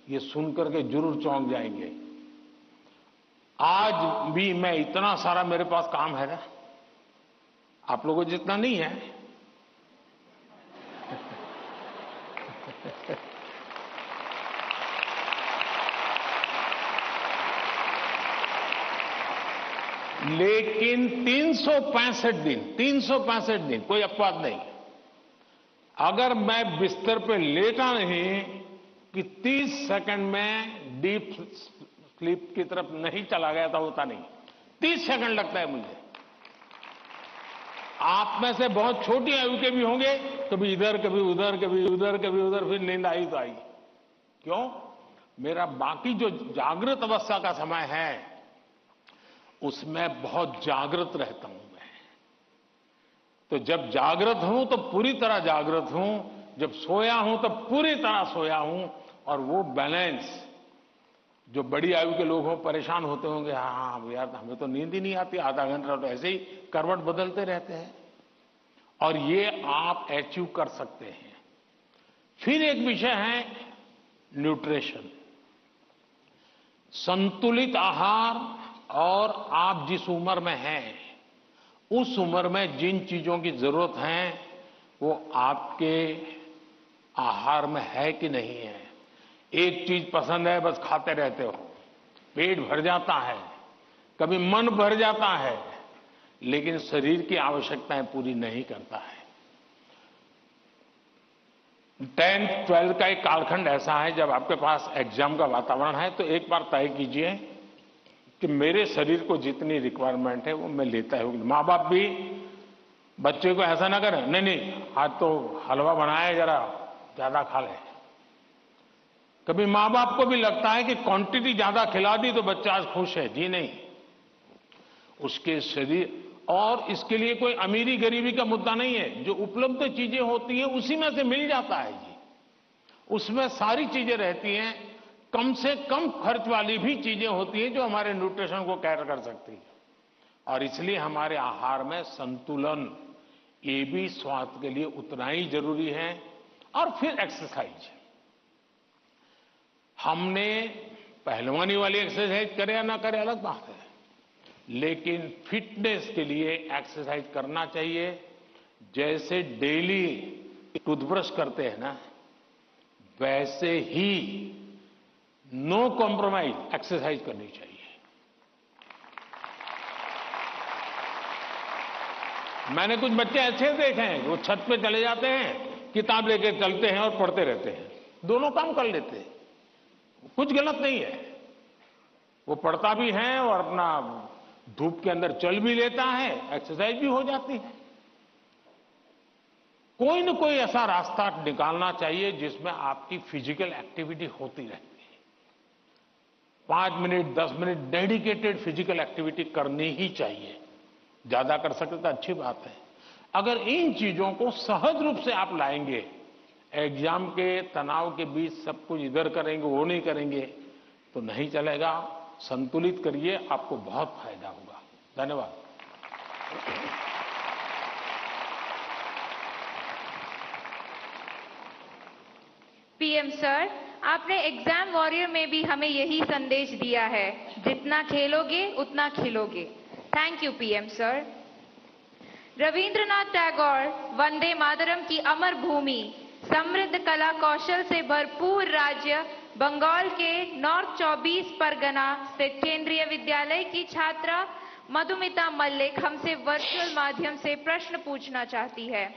ये सुनकर के जरूर चौंक जाएंगे। आज भी मैं इतना सारा मेरे पास काम है ना, आप लोगों जितना नहीं है। लेकिन 365 दिन कोई अपवाद नहीं। अगर मैं बिस्तर पे लेटा नहीं कि 30 सेकंड में डीप स्लीप की तरफ नहीं चला गया था, होता नहीं। 30 सेकंड लगता है मुझे। आप में से बहुत छोटी आयु के भी होंगे, कभी इधर कभी उधर, कभी उधर कभी उधर, फिर नींद आई तो आई। क्यों? मेरा बाकी जो जागृत अवस्था का समय है उसमें बहुत जागृत रहता हूं मैं। तो जब जागृत हूं तो पूरी तरह जागृत हूं, जब सोया हूं तो पूरी तरह सोया हूं। और वो बैलेंस, जो बड़ी आयु के लोग हों परेशान होते होंगे, हाँ यार हमें तो नींद ही नहीं आती, आधा घंटा तो ऐसे ही करवट बदलते रहते हैं। और ये आप अचीव कर सकते हैं। फिर एक विषय है न्यूट्रिशन, संतुलित आहार। और आप जिस उम्र में हैं उस उम्र में जिन चीजों की जरूरत है वो आपके आहार में है कि नहीं है। एक चीज पसंद है, बस खाते रहते हो, पेट भर जाता है, कभी मन भर जाता है, लेकिन शरीर की आवश्यकताएं पूरी नहीं करता है। 10th 12th का एक कालखंड ऐसा है जब आपके पास एग्जाम का वातावरण है, तो एक बार तय कीजिए कि मेरे शरीर को जितनी रिक्वायरमेंट है वो मैं लेता हूं। माँ बाप भी बच्चे को ऐसा ना करें, नहीं आज तो हलवा बनाया, जरा ज्यादा खा ले। कभी माँ बाप को भी लगता है कि क्वांटिटी ज्यादा खिला दी तो बच्चा आज खुश है। जी नहीं, उसके शरीर, और इसके लिए कोई अमीरी गरीबी का मुद्दा नहीं है। जो उपलब्ध चीजें होती हैं उसी में से मिल जाता है जी। उसमें सारी चीजें रहती हैं, कम से कम खर्च वाली भी चीजें होती हैं जो हमारे न्यूट्रिशन को कैटर कर सकती है। और इसलिए हमारे आहार में संतुलन, ये भी स्वास्थ्य के लिए उतना ही जरूरी है। और फिर एक्सरसाइज, हमने पहलवानी वाली एक्सरसाइज करे या ना करे अलग बात है, लेकिन फिटनेस के लिए एक्सरसाइज करना चाहिए। जैसे डेली टूथब्रश करते हैं ना, वैसे ही नो कॉम्प्रोमाइज एक्सरसाइज करनी चाहिए। मैंने कुछ बच्चे ऐसे देखे हैं, वो छत पे चले जाते हैं, किताब लेके चलते हैं और पढ़ते रहते हैं, दोनों काम कर लेते हैं। कुछ गलत नहीं है, वो पढ़ता भी है और अपना धूप के अंदर चल भी लेता है, एक्सरसाइज भी हो जाती है। कोई न कोई ऐसा रास्ता निकालना चाहिए जिसमें आपकी फिजिकल एक्टिविटी होती रहती है। 5 minute 10 minute dedicated physical activity करनी ही चाहिए। ज्यादा कर सकते तो अच्छी बात है। अगर इन चीजों को सहज रूप से आप लाएंगे, एग्जाम के तनाव के बीच सब कुछ इधर करेंगे वो नहीं करेंगे तो नहीं चलेगा। संतुलित करिए, आपको बहुत फायदा होगा। धन्यवाद। पीएम सर, आपने एग्जाम वॉरियर में भी हमें यही संदेश दिया है, जितना खेलोगे उतना खिलोगे। Thank you PM sir. Rabindranath Tagore Vande Mataram की अमर भूमि, समृद्ध कला कौशल से भरपूर राज्य बंगाल के नॉर्थ 24 परगना स्थित केंद्रीय विद्यालय की छात्रा मधुमिता मल्लिक हमसे वर्चुअल माध्यम से प्रश्न पूछना चाहती है।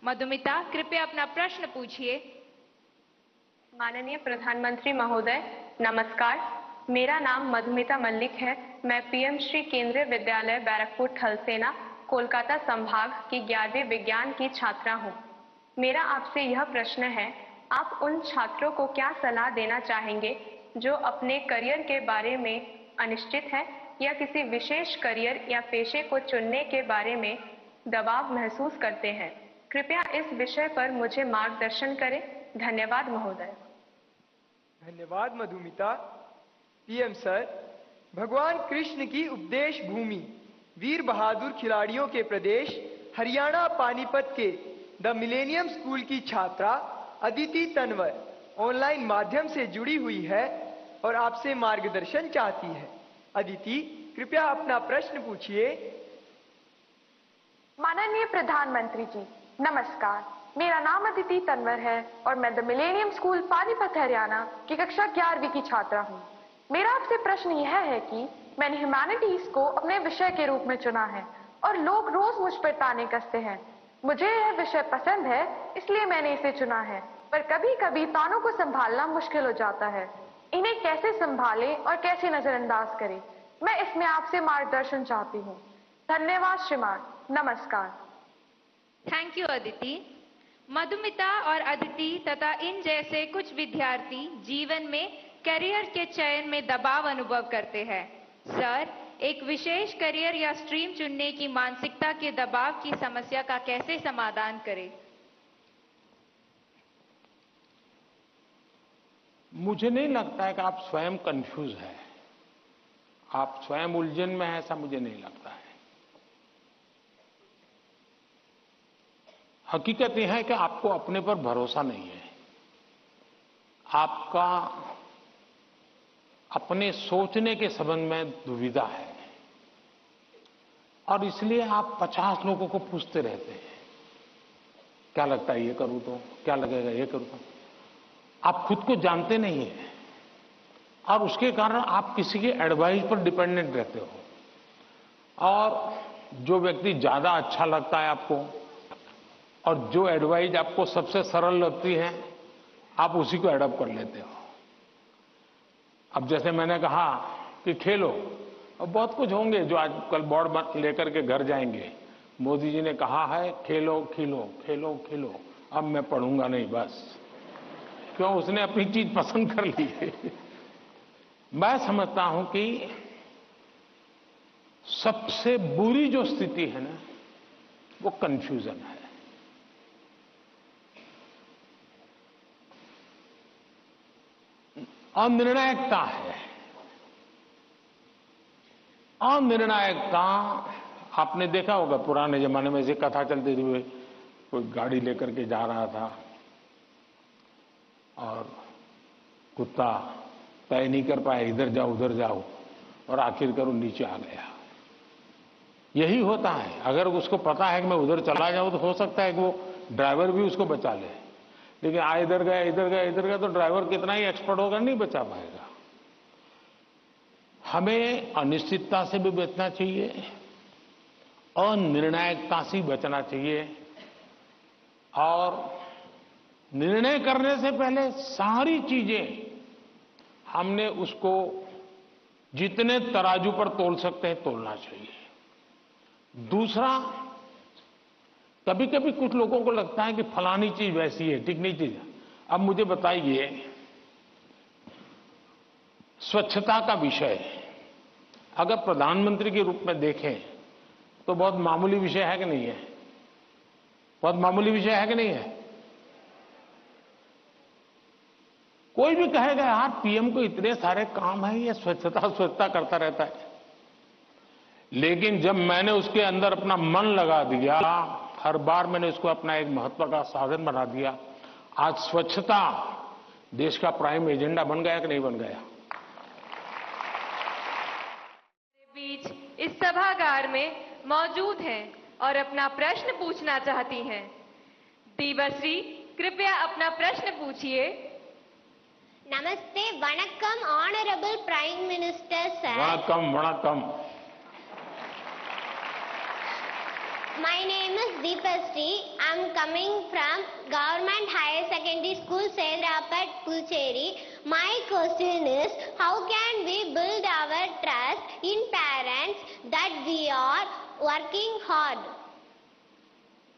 मधुमिता, कृपया अपना प्रश्न पूछिए। माननीय प्रधानमंत्री महोदय, नमस्कार। मेरा नाम मधुमिता मल्लिक है। मैं पीएम श्री केंद्रीय विद्यालय बैरकपुर थलसेना कोलकाता संभाग की 11वीं विज्ञान की छात्रा हूँ। मेरा आपसे यह प्रश्न है, आप उन छात्रों को क्या सलाह देना चाहेंगे जो अपने करियर के बारे में अनिश्चित है या किसी विशेष करियर या पेशे को चुनने के बारे में दबाव महसूस करते हैं? कृपया इस विषय पर मुझे मार्गदर्शन करें। धन्यवाद महोदय। धन्यवाद मधुमिता। पीएम सर, भगवान कृष्ण की उपदेश भूमि, वीर बहादुर खिलाड़ियों के प्रदेश हरियाणा पानीपत के द मिलेनियम स्कूल की छात्रा अदिति तनवर ऑनलाइन माध्यम से जुड़ी हुई है और आपसे मार्गदर्शन चाहती है। अदिति, कृपया अपना प्रश्न पूछिए। माननीय प्रधानमंत्री जी, नमस्कार। मेरा नाम अदिति तनवर है और मैं the millennium school Panipat Haryana की कक्षा 11वीं की छात्रा हूँ। मेरा आपसे प्रश्न यह है कि मैंने ह्यूमैनिटीज को अपने विषय के रूप में चुना है और लोग रोज मुझ पर ताने कसते हैं। मुझे यह विषय पसंद है, इसलिए मैंने इसे चुना है, पर कभी कभी तानों को संभालना मुश्किल हो जाता है। इन्हें कैसे संभालें और कैसे नजरअंदाज करें, मैं इसमें आपसे मार्गदर्शन चाहती हूँ। धन्यवाद श्रीमान। नमस्कार। Thank you Aditi. मधुमिता और अदिति तथा इन जैसे कुछ विद्यार्थी जीवन में करियर के चयन में दबाव अनुभव करते हैं। सर, एक विशेष करियर या स्ट्रीम चुनने की मानसिकता के दबाव की समस्या का कैसे समाधान करें? मुझे नहीं लगता है कि आप स्वयं कंफ्यूज हैं, आप स्वयं उलझन में हैं, ऐसा मुझे नहीं लगता है। हकीकत यह है कि आपको अपने पर भरोसा नहीं है, आपका अपने सोचने के संबंध में दुविधा है और इसलिए आप 50 लोगों को पूछते रहते हैं, क्या लगता है ये करूं तो, क्या लगेगा ये करूं तो। आप खुद को जानते नहीं हैं और उसके कारण आप किसी के एडवाइस पर डिपेंडेंट रहते हो और जो व्यक्ति ज्यादा अच्छा लगता है आपको और जो एडवाइस आपको सबसे सरल लगती है, आप उसी को एडॉप्ट कर लेते हो। अब जैसे मैंने कहा कि खेलो, और बहुत कुछ होंगे जो आजकल बोर्ड लेकर के घर जाएंगे। मोदी जी ने कहा है खेलो खिलो, खेलो खिलो, अब मैं पढ़ूंगा नहीं बस। क्यों? उसने अपनी चीज पसंद कर ली है। मैं समझता हूं कि सबसे बुरी जो स्थिति है ना, वो कंफ्यूजन है। अनिर्णायकता है। अनिर्णायकता आपने देखा होगा, पुराने जमाने में ऐसी कथा चलती थी, कोई गाड़ी लेकर के जा रहा था और कुत्ता तय नहीं कर पाया, इधर जाओ उधर जाओ, और आखिरकार वो नीचे आ गया। यही होता है, अगर उसको पता है कि मैं उधर चला जाऊं तो हो सकता है कि वो ड्राइवर भी उसको बचा ले, लेकिन इधर गया इधर गया इधर गया तो ड्राइवर कितना ही एक्सपर्ट होगा नहीं बचा पाएगा। हमें अनिश्चितता से भी बचना चाहिए, अनिर्णायकता से बचना चाहिए और निर्णय करने से पहले सारी चीजें हमने उसको जितने तराजू पर तोल सकते हैं तोलना चाहिए। दूसरा, कभी कभी कुछ लोगों को लगता है कि फलानी चीज वैसी है, ठीक नहीं चीज। अब मुझे बताइए, स्वच्छता का विषय अगर प्रधानमंत्री के रूप में देखें तो बहुत मामूली विषय है कि नहीं है? बहुत मामूली विषय है कि नहीं है? कोई भी कहेगा यार पीएम को इतने सारे काम है, ये स्वच्छता स्वच्छता करता रहता है। लेकिन जब मैंने उसके अंदर अपना मन लगा दिया, हर बार मैंने उसको अपना एक महत्व का साधन बना दिया, आज स्वच्छता देश का प्राइम एजेंडा बन गया कि नहीं बन गया? बीच इस सभागार में मौजूद हैं और अपना प्रश्न पूछना चाहती हैं। दीबश्री, कृपया अपना प्रश्न पूछिए। नमस्ते, वणक्कम ऑनरेबल प्राइम मिनिस्टर सर। वणक्कम वणक्कम। My name is Deepasri. I'm coming from Government Higher Secondary School, Sedrapat, Pucheri. My question is, how can we build our trust in parents that we are working hard?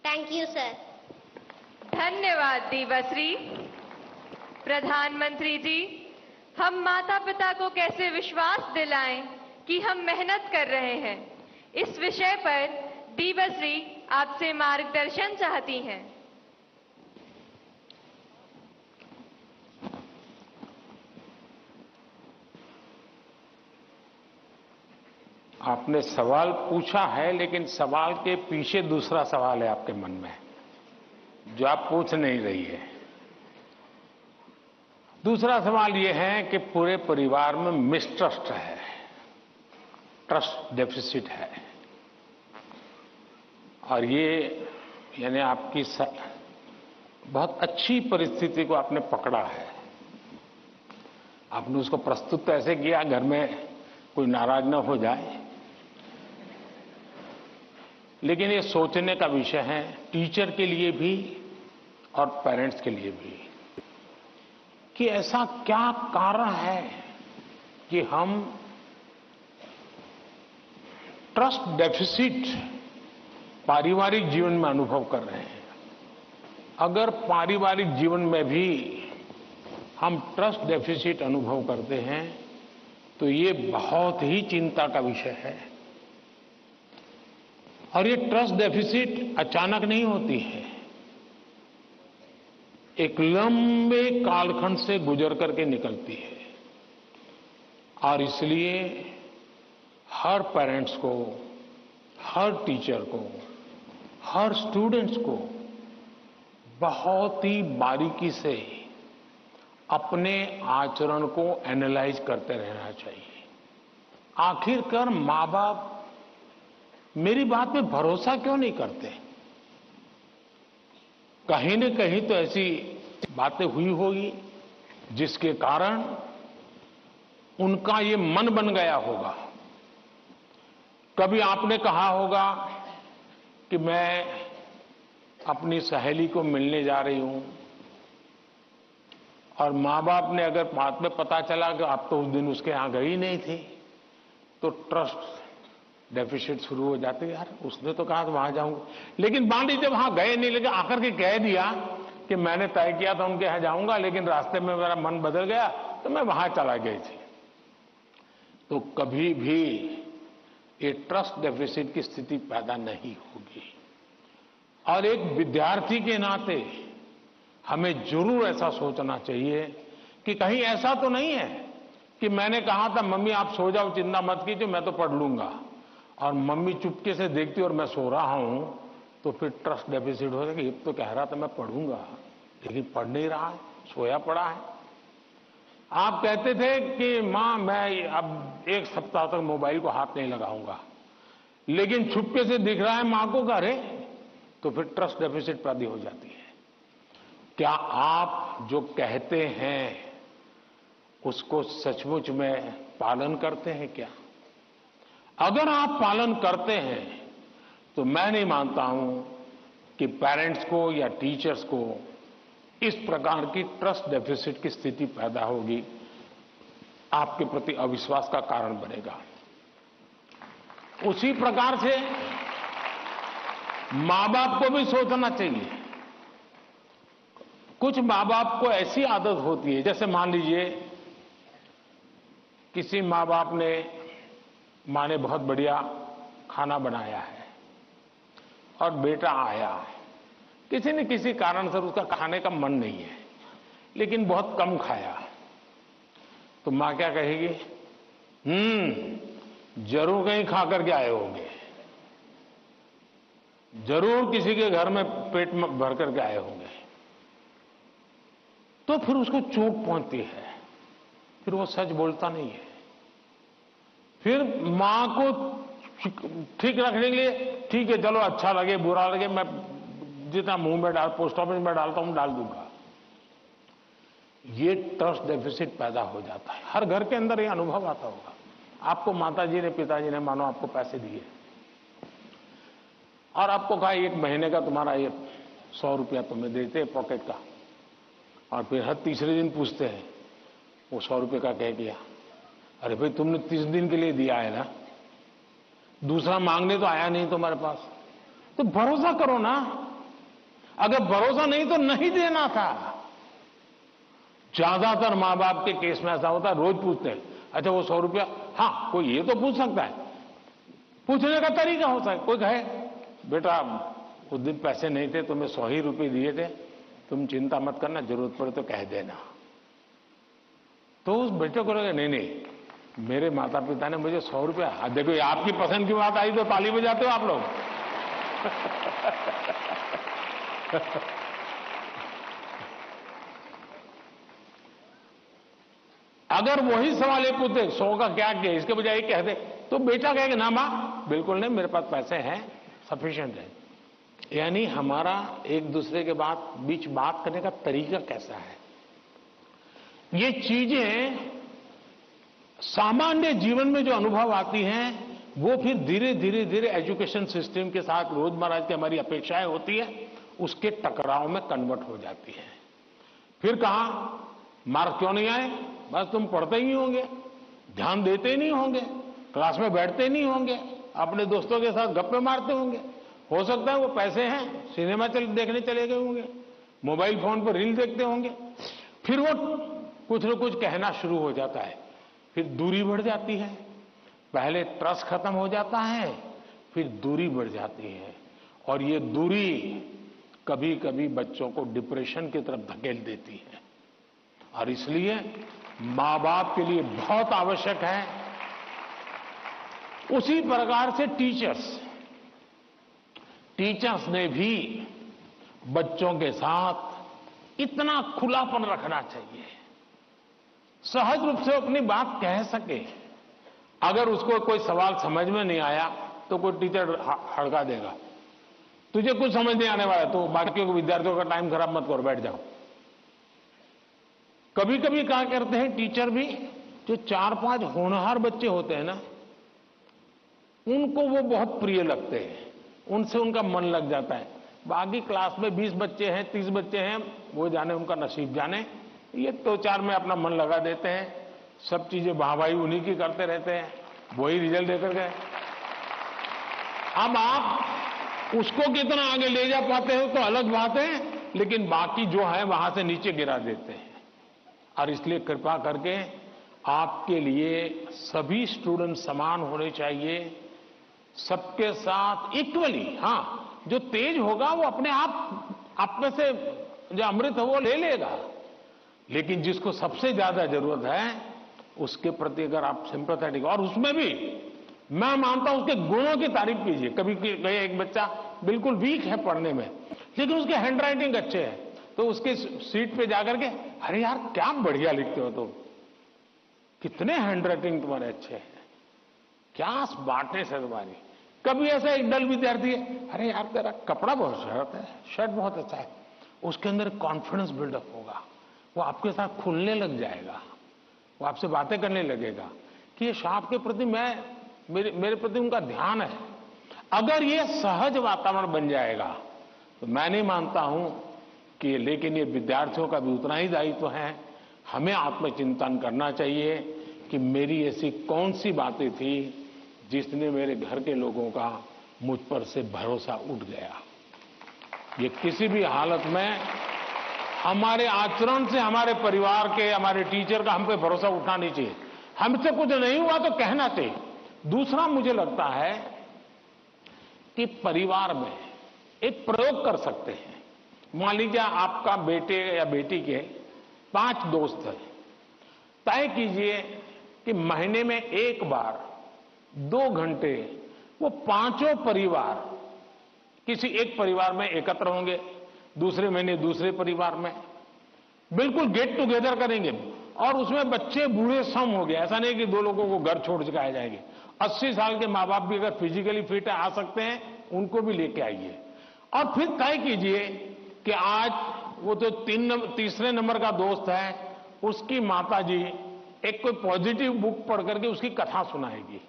Thank you, sir. धन्यवाद दीबश्री। प्रधानमंत्री जी, हम माता पिता को कैसे विश्वास दिलाएं कि हम मेहनत कर रहे हैं, इस विषय पर दीबश्री आपसे मार्गदर्शन चाहती हैं। आपने सवाल पूछा है, लेकिन सवाल के पीछे दूसरा सवाल है आपके मन में, जो आप पूछ नहीं रही है। दूसरा सवाल यह है कि पूरे परिवार में मिसट्रस्ट है, ट्रस्ट डेफिसिट है, और ये यानी आपकी बहुत अच्छी परिस्थिति को आपने पकड़ा है। आपने उसको प्रस्तुत तो ऐसे किया घर में कोई नाराज न हो जाए, लेकिन ये सोचने का विषय है टीचर के लिए भी और पेरेंट्स के लिए भी, कि ऐसा क्या कारण है कि हम ट्रस्ट डेफिसिट पारिवारिक जीवन में अनुभव कर रहे हैं। अगर पारिवारिक जीवन में भी हम ट्रस्ट डेफिसिट अनुभव करते हैं तो ये बहुत ही चिंता का विषय है। और ये ट्रस्ट डेफिसिट अचानक नहीं होती है, एक लंबे कालखंड से गुजर करके निकलती है। और इसलिए हर पेरेंट्स को, हर टीचर को, हर स्टूडेंट्स को बहुत ही बारीकी से अपने आचरण को एनालाइज करते रहना चाहिए। आखिरकार माँ बाप मेरी बात में भरोसा क्यों नहीं करते? कहीं न कहीं तो ऐसी बातें हुई होगी जिसके कारण उनका ये मन बन गया होगा। कभी आपने कहा होगा कि मैं अपनी सहेली को मिलने जा रही हूं, और माँ बाप ने अगर बाद में पता चला कि आप तो उस दिन उसके यहां गई नहीं थी, तो ट्रस्ट डेफिसिट शुरू हो जाते। यार उसने तो कहा था वहां जाऊंगा, लेकिन मान लीजिए वहां गए नहीं, लेकिन आकर के कह दिया कि मैंने तय किया था उनके यहां जाऊंगा, लेकिन रास्ते में मेरा मन बदल गया तो मैं वहां चला गई थी। तो कभी भी ये ट्रस्ट डेफिसिट की स्थिति पैदा नहीं होगी। और एक विद्यार्थी के नाते हमें जरूर ऐसा सोचना चाहिए कि कहीं ऐसा तो नहीं है कि मैंने कहा था मम्मी आप सो जाओ, चिंता मत कीजिए, मैं तो पढ़ लूंगा, और मम्मी चुपके से देखती और मैं सो रहा हूं, तो फिर ट्रस्ट डेफिसिट हो जाएगा। ये तो कह रहा था मैं पढ़ूंगा, लेकिन पढ़ नहीं रहा है, सोया पड़ा है। आप कहते थे कि मां मैं अब एक सप्ताह तक मोबाइल को हाथ नहीं लगाऊंगा, लेकिन छुपके से दिख रहा है मां को घर है, तो फिर ट्रस्ट डेफिसिट पैदा हो जाती है। क्या आप जो कहते हैं उसको सचमुच में पालन करते हैं क्या? अगर आप पालन करते हैं तो मैं नहीं मानता हूं कि पेरेंट्स को या टीचर्स को इस प्रकार की ट्रस्ट डेफिसिट की स्थिति पैदा होगी, आपके प्रति अविश्वास का कारण बनेगा। उसी प्रकार से मां बाप को भी सोचना चाहिए। कुछ मां बाप को ऐसी आदत होती है, जैसे मान लीजिए किसी मां बाप ने, मां ने बहुत बढ़िया खाना बनाया है और बेटा आया, किसी न किसी कारण से उसका खाने का मन नहीं है, लेकिन बहुत कम खाया, तो मां क्या कहेगी? जरूर कहीं खा करके आए होंगे, जरूर किसी के घर में पेट में भर करके आए होंगे, तो फिर उसको चोट पहुंचती है, फिर वो सच बोलता नहीं है। फिर मां को ठीक रखने के लिए ठीक है चलो अच्छा लगे बुरा लगे मैं जितना मुंह में पोस्ट ऑफिस में डालता हूं डाल दूंगा। ये ट्रस्ट डेफिसिट पैदा हो जाता है। हर घर के अंदर ये अनुभव आता होगा। आपको माताजी ने पिताजी ने मानो आपको पैसे दिए और आपको कहा 1 महीने का तुम्हारा ये 100 रुपया तुम्हें देते हैं पॉकेट का, और फिर हर तीसरे दिन पूछते हैं वो 100 रुपये का कह दिया। अरे भाई तुमने 30 दिन के लिए दिया है ना, दूसरा मांगने तो आया नहीं तुम्हारे पास, तो भरोसा करो ना। अगर भरोसा नहीं तो नहीं देना था। ज्यादातर मां बाप के केस में ऐसा होता है, रोज पूछते हैं अच्छा वो 100 रुपया, हाँ कोई ये तो पूछ सकता है, पूछने का तरीका होता है। कोई कहे बेटा उस दिन पैसे नहीं थे तुम्हें 100 ही रुपये दिए थे, तुम चिंता मत करना जरूरत पड़े तो कह देना। तो उस बेटे को लगे नहीं मेरे माता पिता ने मुझे 100 रुपया, देखो आपकी पसंद की बात आई तो ताली बजाते हो आप लोग। अगर वही सवाल ये पूछते 100 का क्या किया, इसके बजाय कह दे तो बेटा कहेगा ना मां बिल्कुल नहीं मेरे पास पैसे हैं सफिशिएंट है। यानी हमारा एक दूसरे के बीच बात करने का तरीका कैसा है, ये चीजें सामान्य जीवन में जो अनुभव आती हैं वो फिर धीरे धीरे धीरे एजुकेशन सिस्टम के साथ रोजमर्रा की हमारी अपेक्षाएं होती है उसके टकराव में कन्वर्ट हो जाती है। फिर कहा मार्क क्यों नहीं आए, बस तुम पढ़ते ही होंगे, ध्यान देते ही नहीं होंगे, क्लास में बैठते नहीं होंगे, अपने दोस्तों के साथ गप्पे मारते होंगे, हो सकता है वो पैसे हैं सिनेमा देखने चले गए होंगे, मोबाइल फोन पर रील देखते होंगे। फिर वो कुछ न कुछ कहना शुरू हो जाता है, फिर दूरी बढ़ जाती है। पहले ट्रस्ट खत्म हो जाता है, फिर दूरी बढ़ जाती है, और ये दूरी कभी कभी बच्चों को डिप्रेशन की तरफ धकेल देती है। और इसलिए मां बाप के लिए बहुत आवश्यक है, उसी प्रकार से टीचर्स ने भी बच्चों के साथ इतना खुलापन रखना चाहिए, सहज रूप से अपनी बात कह सके। अगर उसको कोई सवाल समझ में नहीं आया तो कोई टीचर हड़का देगा, तुझे कुछ समझ नहीं आने वाला तो बाकियों को विद्यार्थियों का टाइम खराब मत करो बैठ जाओ। कभी कभी क्या करते हैं टीचर भी, जो 4-5 होनहार बच्चे होते हैं ना उनको वो बहुत प्रिय लगते हैं, उनसे उनका मन लग जाता है। बाकी क्लास में 20 बच्चे हैं 30 बच्चे हैं, वो जाने उनका नसीब जाने, ये 2-4 में अपना मन लगा देते हैं, सब चीजें वाहवाही उन्हीं की करते रहते हैं, वही रिजल्ट देकर गए। अब आप उसको कितना आगे ले जा पाते हो तो अलग बात है, लेकिन बाकी जो है वहां से नीचे गिरा देते हैं। और इसलिए कृपा करके आपके लिए सभी स्टूडेंट समान होने चाहिए, सबके साथ इक्वली। हाँ जो तेज होगा वो अपने आप में से जो अमृत है वो ले लेगा, लेकिन जिसको सबसे ज्यादा जरूरत है उसके प्रति अगर आप सिंपैथेटिक, और उसमें भी मैं मानता हूं उसके गुणों की तारीफ कीजिए। कभी एक बच्चा बिल्कुल वीक है पढ़ने में लेकिन उसके हैंडराइटिंग अच्छे है तो उसके सीट पे जाकर के अरे यार क्या बढ़िया लिखते हो तुम, कितने हैंडराइटिंग तुम्हारे अच्छे हैं, क्या स्मार्टनेस है तुम्हारी। कभी ऐसा एक डल विद्यार्थी है, अरे यार तेरा कपड़ा बहुत शर्ट बहुत अच्छा है, उसके अंदर कॉन्फिडेंस बिल्डअप होगा, वो आपके साथ खुलने लग जाएगा, वो आपसे बातें करने लगेगा कि ये साहब के प्रति मेरे प्रति उनका ध्यान है। अगर ये सहज वातावरण बन जाएगा तो मैं नहीं मानता हूं कि, लेकिन ये विद्यार्थियों का भी उतना ही दायित्व है, हमें आत्मचिंतन करना चाहिए कि मेरी ऐसी कौन सी बातें थी जिसने मेरे घर के लोगों का मुझ पर से भरोसा उठ गया। ये किसी भी हालत में हमारे आचरण से हमारे परिवार के, हमारे टीचर का हम पे भरोसा उठना नहीं चाहिए। हमसे कुछ नहीं हुआ तो कहना चाहिए। दूसरा मुझे लगता है कि परिवार में एक प्रयोग कर सकते हैं। मान लीजिए आपका बेटे या बेटी के 5 दोस्त हैं, तय कीजिए कि महीने में एक बार 2 घंटे वो पांचों परिवार किसी एक परिवार में एकत्र होंगे, दूसरे महीने दूसरे परिवार में बिल्कुल गेट टुगेदर करेंगे और उसमें बच्चे बूढ़े सम हो गए। ऐसा नहीं कि 2 लोगों को घर छोड़ के आ जाएंगे। 80 साल के माँ बाप भी अगर फिजिकली फिट आ सकते हैं, उनको भी लेके आइए और फिर तय कीजिए कि आज वो तो तीसरे नंबर का दोस्त है, उसकी माताजी एक कोई पॉजिटिव बुक पढ़ करके उसकी कथा सुनाएगी।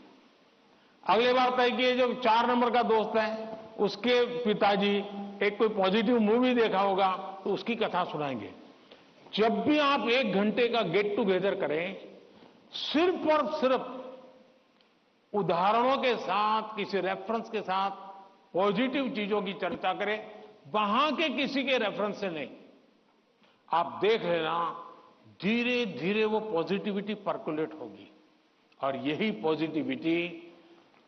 अगले बार तय किए जो 4 नंबर का दोस्त है, उसके पिताजी एक कोई पॉजिटिव मूवी देखा होगा तो उसकी कथा सुनाएंगे। जब भी आप 1 घंटे का गेट टुगेदर करें, सिर्फ और सिर्फ उदाहरणों के साथ, किसी रेफरेंस के साथ पॉजिटिव चीजों की चर्चा करें, वहां के किसी के रेफरेंस से नहीं। आप देख लेना, धीरे धीरे वो पॉजिटिविटी पर्कुलेट होगी और यही पॉजिटिविटी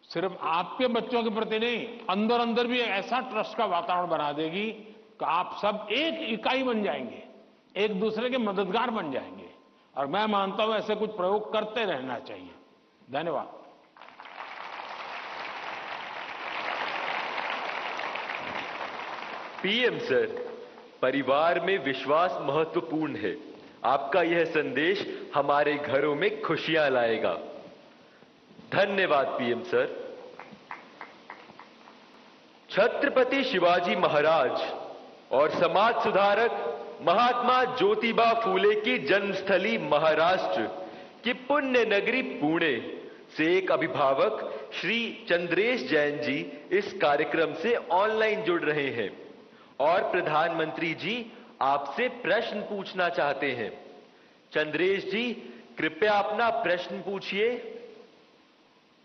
सिर्फ आपके बच्चों के प्रति नहीं, अंदर अंदर भी ऐसा ट्रस्ट का वातावरण बना देगी कि आप सब एक इकाई बन जाएंगे, एक दूसरे के मददगार बन जाएंगे। और मैं मानता हूं ऐसे कुछ प्रयोग करते रहना चाहिए। धन्यवाद। पीएम सर, परिवार में विश्वास महत्वपूर्ण है। आपका यह संदेश हमारे घरों में खुशियां लाएगा। धन्यवाद पीएम सर। छत्रपति शिवाजी महाराज और समाज सुधारक महात्मा ज्योतिबा फूले की जन्मस्थली महाराष्ट्र की पुण्य नगरी पुणे से एक अभिभावक श्री चंद्रेश जैन जी इस कार्यक्रम से ऑनलाइन जुड़ रहे हैं और प्रधानमंत्री जी आपसे प्रश्न पूछना चाहते हैं। चंद्रेश जी, कृपया अपना प्रश्न पूछिए।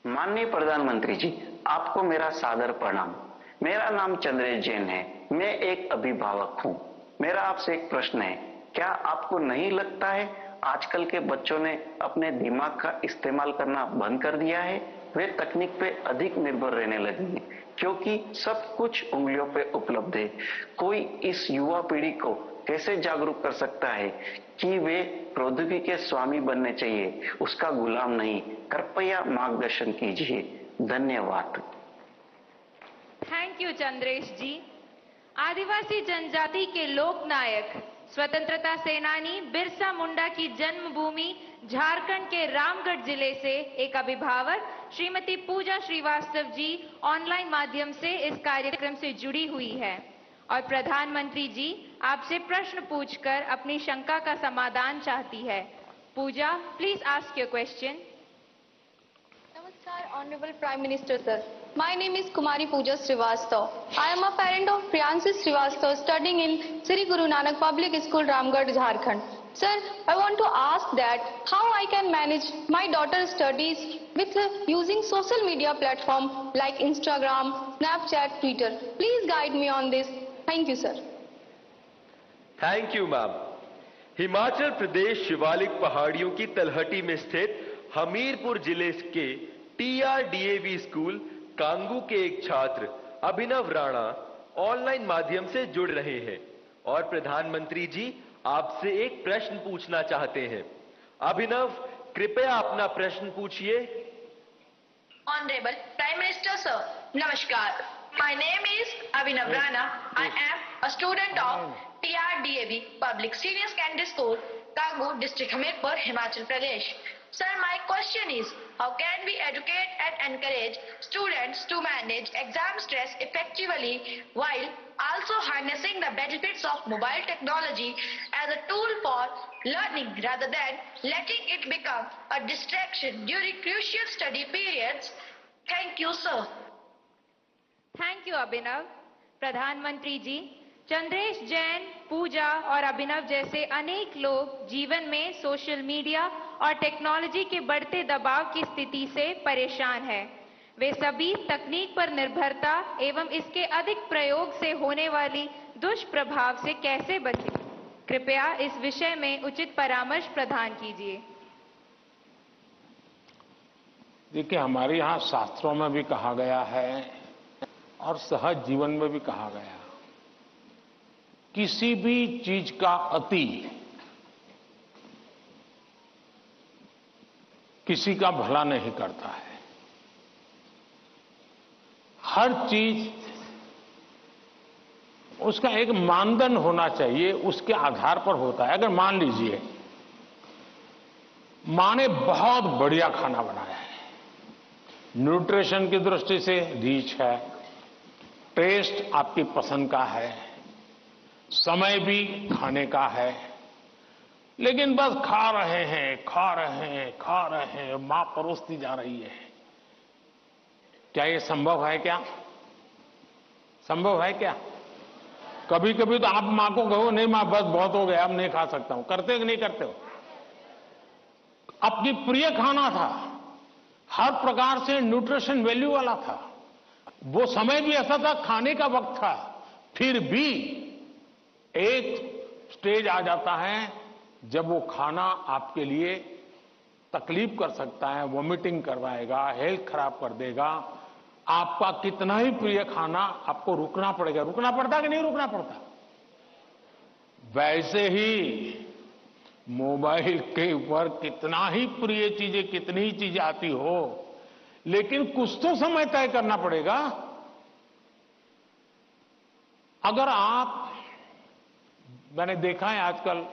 माननीय प्रधानमंत्री जी, आपको मेरा सादर प्रणाम। मेरा नाम चंद्रेश जैन है, मैं एक अभिभावक हूँ। मेरा आपसे एक प्रश्न है, क्या आपको नहीं लगता है आजकल के बच्चों ने अपने दिमाग का इस्तेमाल करना बंद कर दिया है? वे तकनीक पे अधिक निर्भर रहने लगे हैं क्योंकि सब कुछ उंगलियों पे उपलब्ध है। कोई इस युवा पीढ़ी को कैसे जागरूक कर सकता है कि वे प्रौद्योगिकी के स्वामी बनने चाहिए, उसका गुलाम नहीं? कृपया मार्गदर्शन कीजिए। धन्यवाद। थैंक यू चंद्रेश जी। आदिवासी जनजाति के लोक नायक, स्वतंत्रता सेनानी बिरसा मुंडा की जन्मभूमि झारखंड के रामगढ़ जिले से एक अभिभावक श्रीमती पूजा श्रीवास्तव जी ऑनलाइन माध्यम से इस कार्यक्रम से जुड़ी हुई है और प्रधानमंत्री जी आपसे प्रश्न पूछकर अपनी शंका का समाधान चाहती है। Puja, please ask your question. Namaskar, Honorable Prime Minister Sir. My name is Kumari Pooja Srivastav. I am a parent of Priyanshi Srivastav studying in Sri Guru Nanak Public School, Ramgarh, Jharkhand. Sir, I want to ask that how I can manage my daughter's studies with using social media platform like Instagram, Snapchat, Twitter. Please guide me on this. Thank you, sir. Thank you ma'am. Himachal Pradesh Shivalik पहाड़ियों की तलहटी में स्थित हमीरपुर जिले के TRDAV स्कूल कांगू के एक छात्र अभिनव राणा ऑनलाइन माध्यम से जुड़ रहे हैं और प्रधानमंत्री जी आपसे एक प्रश्न पूछना चाहते हैं। अभिनव, कृपया अपना प्रश्न पूछिए। Honorable Prime Minister Sir, Namaskar. My name is Abhinav Rana. I am a student of TRDAV Public Senior Secondary School, Kangu District, Hamirpur, Himachal Pradesh. Sir, my question is, how can we educate and encourage students to manage exam stress effectively while also harnessing the benefits of mobile technology as a tool for learning rather than letting it become a distraction during crucial study periods? Thank you, sir. Thank you Abhinav. प्रधानमंत्री जी, चंद्रेश जैन, पूजा और अभिनव जैसे अनेक लोग जीवन में सोशल मीडिया और टेक्नोलॉजी के बढ़ते दबाव की स्थिति से परेशान हैं। वे सभी तकनीक पर निर्भरता एवं इसके अधिक प्रयोग से होने वाली दुष्प्रभाव से कैसे बचें? कृपया इस विषय में उचित परामर्श प्रदान कीजिए। देखिए, हमारे यहाँ शास्त्रों में भी कहा गया है और सहज जीवन में भी कहा गया, किसी भी चीज का अति किसी का भला नहीं करता है। हर चीज उसका एक मानदंड होना चाहिए, उसके आधार पर होता है। अगर मान लीजिए मां ने बहुत बढ़िया खाना बनाया है, न्यूट्रिशन की दृष्टि से रिच है, टेस्ट आपकी पसंद का है, समय भी खाने का है, लेकिन बस खा रहे हैं, खा रहे हैं, खा रहे हैं, मां परोसती जा रही है। क्या ये संभव है? क्या संभव है? क्या कभी कभी तो आप मां को कहो, नहीं मां बस बहुत हो गया, अब नहीं खा सकता हूं, करते हो कि नहीं करते हो? अपनी प्रिय खाना था, हर प्रकार से न्यूट्रिशन वैल्यू वाला था, वो समय भी ऐसा था, खाने का वक्त था, फिर भी एक स्टेज आ जाता है जब वो खाना आपके लिए तकलीफ कर सकता है, वॉमिटिंग करवाएगा, हेल्थ खराब कर देगा। आपका कितना ही प्रिय खाना आपको रुकना पड़ेगा। रुकना पड़ता कि नहीं रुकना पड़ता? वैसे ही मोबाइल के ऊपर कितना ही प्रिय चीजें, कितनी ही चीजें आती हो, लेकिन कुछ तो समय तय करना पड़ेगा। अगर आप, मैंने देखा है आजकल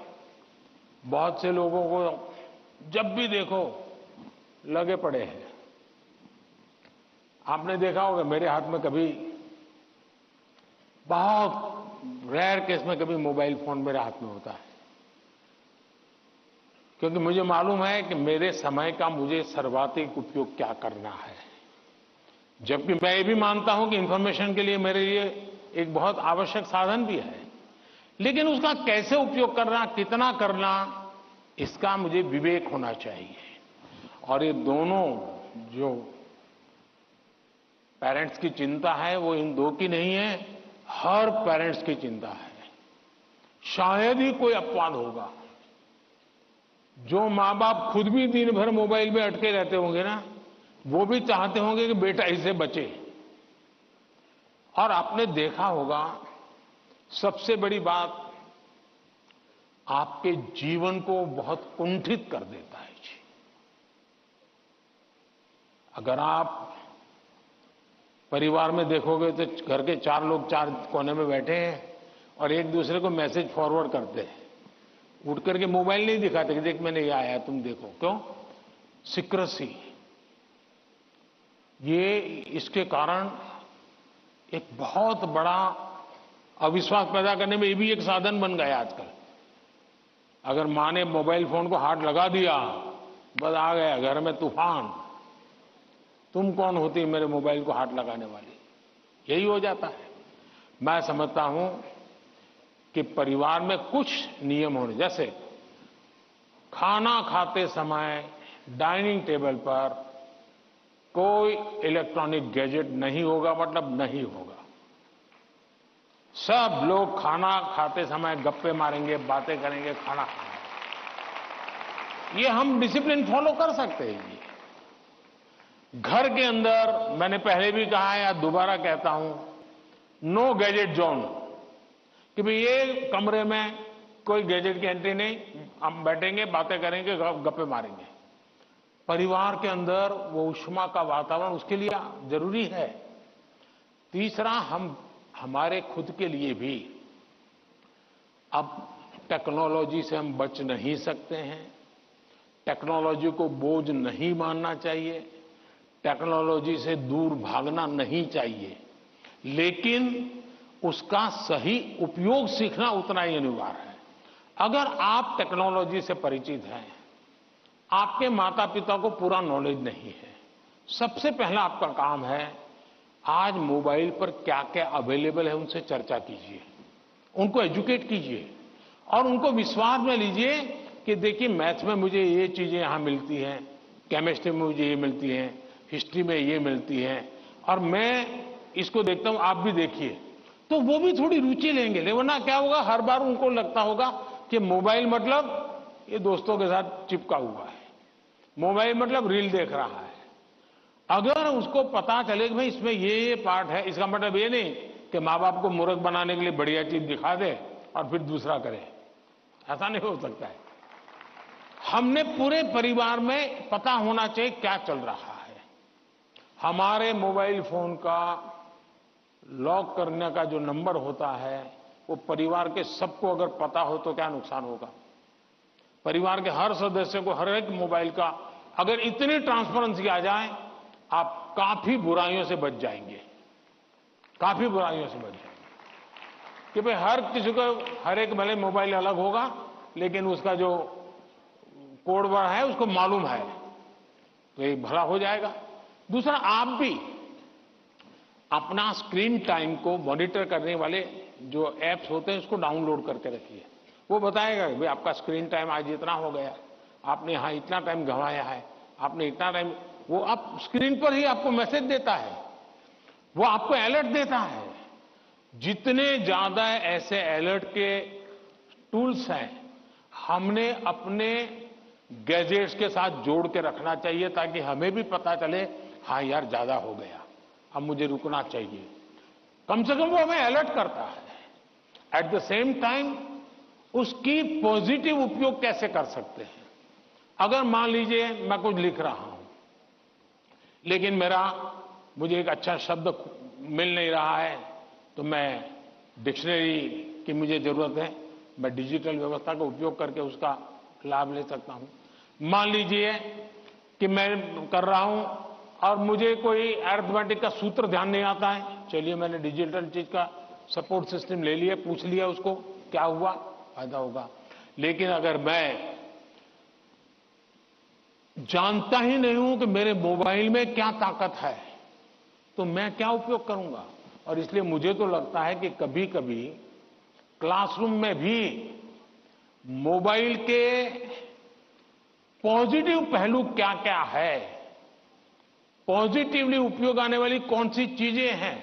बहुत से लोगों को जब भी देखो लगे पड़े हैं। आपने देखा होगा, मेरे हाथ में कभी, बहुत रेयर केस में कभी मोबाइल फोन मेरे हाथ में होता है, क्योंकि मुझे मालूम है कि मेरे समय का मुझे सर्वाधिक उपयोग क्या करना है। जबकि मैं ये भी मानता हूं कि इंफॉर्मेशन के लिए मेरे लिए एक बहुत आवश्यक साधन भी है, लेकिन उसका कैसे उपयोग करना, कितना करना, इसका मुझे विवेक होना चाहिए। और ये दोनों जो पेरेंट्स की चिंता है वो इन दो की नहीं है, हर पेरेंट्स की चिंता है। शायद ही कोई अपवाद होगा। जो मां बाप खुद भी दिन भर मोबाइल में अटके रहते होंगे ना, वो भी चाहते होंगे कि बेटा इससे बचे। और आपने देखा होगा, सबसे बड़ी बात, आपके जीवन को बहुत कुंठित कर देता है जी। अगर आप परिवार में देखोगे तो घर के 4 लोग 4 कोने में बैठे हैं और एक दूसरे को मैसेज फॉरवर्ड करते हैं, उठ करके मोबाइल नहीं दिखाते कि देख मैंने ये आया तुम देखो। क्यों? सीक्रेसी। ये इसके कारण एक बहुत बड़ा अविश्वास पैदा करने में ये भी एक साधन बन गया आजकल। अगर मां ने मोबाइल फोन को हाथ लगा दिया, बस आ गया घर में तूफान। तुम कौन होती मेरे मोबाइल को हाथ लगाने वाली? यही हो जाता है। मैं समझता हूं कि परिवार में कुछ नियम होने, जैसे खाना खाते समय डाइनिंग टेबल पर कोई इलेक्ट्रॉनिक गैजेट नहीं होगा, मतलब नहीं होगा। सब लोग खाना खाते समय गप्पे मारेंगे, बातें करेंगे, खाना खाएंगे। ये हम डिसिप्लिन फॉलो कर सकते हैं। घर के अंदर मैंने पहले भी कहा है या दोबारा कहता हूं, नो गैजेट जोन, कि भाई ये कमरे में कोई गैजेट की एंट्री नहीं, हम बैठेंगे, बातें करेंगे, गप्पे मारेंगे। परिवार के अंदर वो ऊष्मा का वातावरण उसके लिए जरूरी है। तीसरा, हम हमारे खुद के लिए भी अब टेक्नोलॉजी से हम बच नहीं सकते हैं। टेक्नोलॉजी को बोझ नहीं मानना चाहिए, टेक्नोलॉजी से दूर भागना नहीं चाहिए, लेकिन उसका सही उपयोग सीखना उतना ही अनिवार्य है। अगर आप टेक्नोलॉजी से परिचित हैं, आपके माता पिता को पूरा नॉलेज नहीं है, सबसे पहला आपका काम है आज मोबाइल पर क्या क्या अवेलेबल है उनसे चर्चा कीजिए, उनको एजुकेट कीजिए और उनको विश्वास में लीजिए कि देखिए मैथ्स में मुझे ये चीजें यहां मिलती हैं, केमिस्ट्री में मुझे ये मिलती हैं, हिस्ट्री में ये मिलती हैं, और मैं इसको देखता हूं, आप भी देखिए। तो वो भी थोड़ी रुचि लेंगे। वरना क्या होगा, हर बार उनको लगता होगा कि मोबाइल मतलब ये दोस्तों के साथ चिपका हुआ है, मोबाइल मतलब रील देख रहा है। अगर उसको पता चले कि भाई इसमें ये पार्ट है, इसका मतलब ये नहीं कि माँ बाप को मूर्ख बनाने के लिए बढ़िया चीज दिखा दे और फिर दूसरा करे। ऐसा नहीं हो सकता है। हमने पूरे परिवार में पता होना चाहिए क्या चल रहा है। हमारे मोबाइल फोन का लॉक करने का जो नंबर होता है वो परिवार के सबको अगर पता हो तो क्या नुकसान होगा? परिवार के हर सदस्य को हर एक मोबाइल का अगर इतनी ट्रांसपेरेंसी आ जाए, आप काफी बुराइयों से बच जाएंगे, काफी बुराइयों से बच जाएंगे। कि भाई हर किसी को हर एक भले मोबाइल अलग होगा, लेकिन उसका जो कोड वर्ड है उसको मालूम है, तो ये भला हो जाएगा। दूसरा, आप भी अपना स्क्रीन टाइम को मॉनिटर करने वाले जो एप्स होते हैं उसको डाउनलोड करके रखिए। वो बताएगा कि भाई आपका स्क्रीन टाइम आज इतना हो गया, आपने यहाँ इतना टाइम गंवाया है, आपने इतना टाइम, वो आप स्क्रीन पर ही आपको मैसेज देता है, वो आपको अलर्ट देता है। जितने ज्यादा ऐसे अलर्ट के टूल्स हैं, हमने अपने गैजेट्स के साथ जोड़ के रखना चाहिए ताकि हमें भी पता चले, हाँ यार ज्यादा हो गया, अब मुझे रुकना चाहिए। कम से कम वो हमें अलर्ट करता है। एट द सेम टाइम उसकी पॉजिटिव उपयोग कैसे कर सकते हैं? अगर मान लीजिए मैं कुछ लिख रहा हूं, लेकिन मुझे एक अच्छा शब्द मिल नहीं रहा है, तो मैं डिक्शनरी की मुझे जरूरत है, मैं डिजिटल व्यवस्था का उपयोग करके उसका लाभ ले सकता हूं। मान लीजिए कि मैं कर रहा हूं और मुझे कोई अरिथमेटिक का सूत्र ध्यान नहीं आता है, चलिए मैंने डिजिटल चीज का सपोर्ट सिस्टम ले लिया, पूछ लिया उसको, क्या हुआ, फायदा होगा। लेकिन अगर मैं जानता ही नहीं हूं कि मेरे मोबाइल में क्या ताकत है, तो मैं क्या उपयोग करूंगा? और इसलिए मुझे तो लगता है कि कभी कभी क्लासरूम में भी मोबाइल के पॉजिटिव पहलू क्या क्या है, पॉजिटिवली उपयोग आने वाली कौन सी चीजें हैं,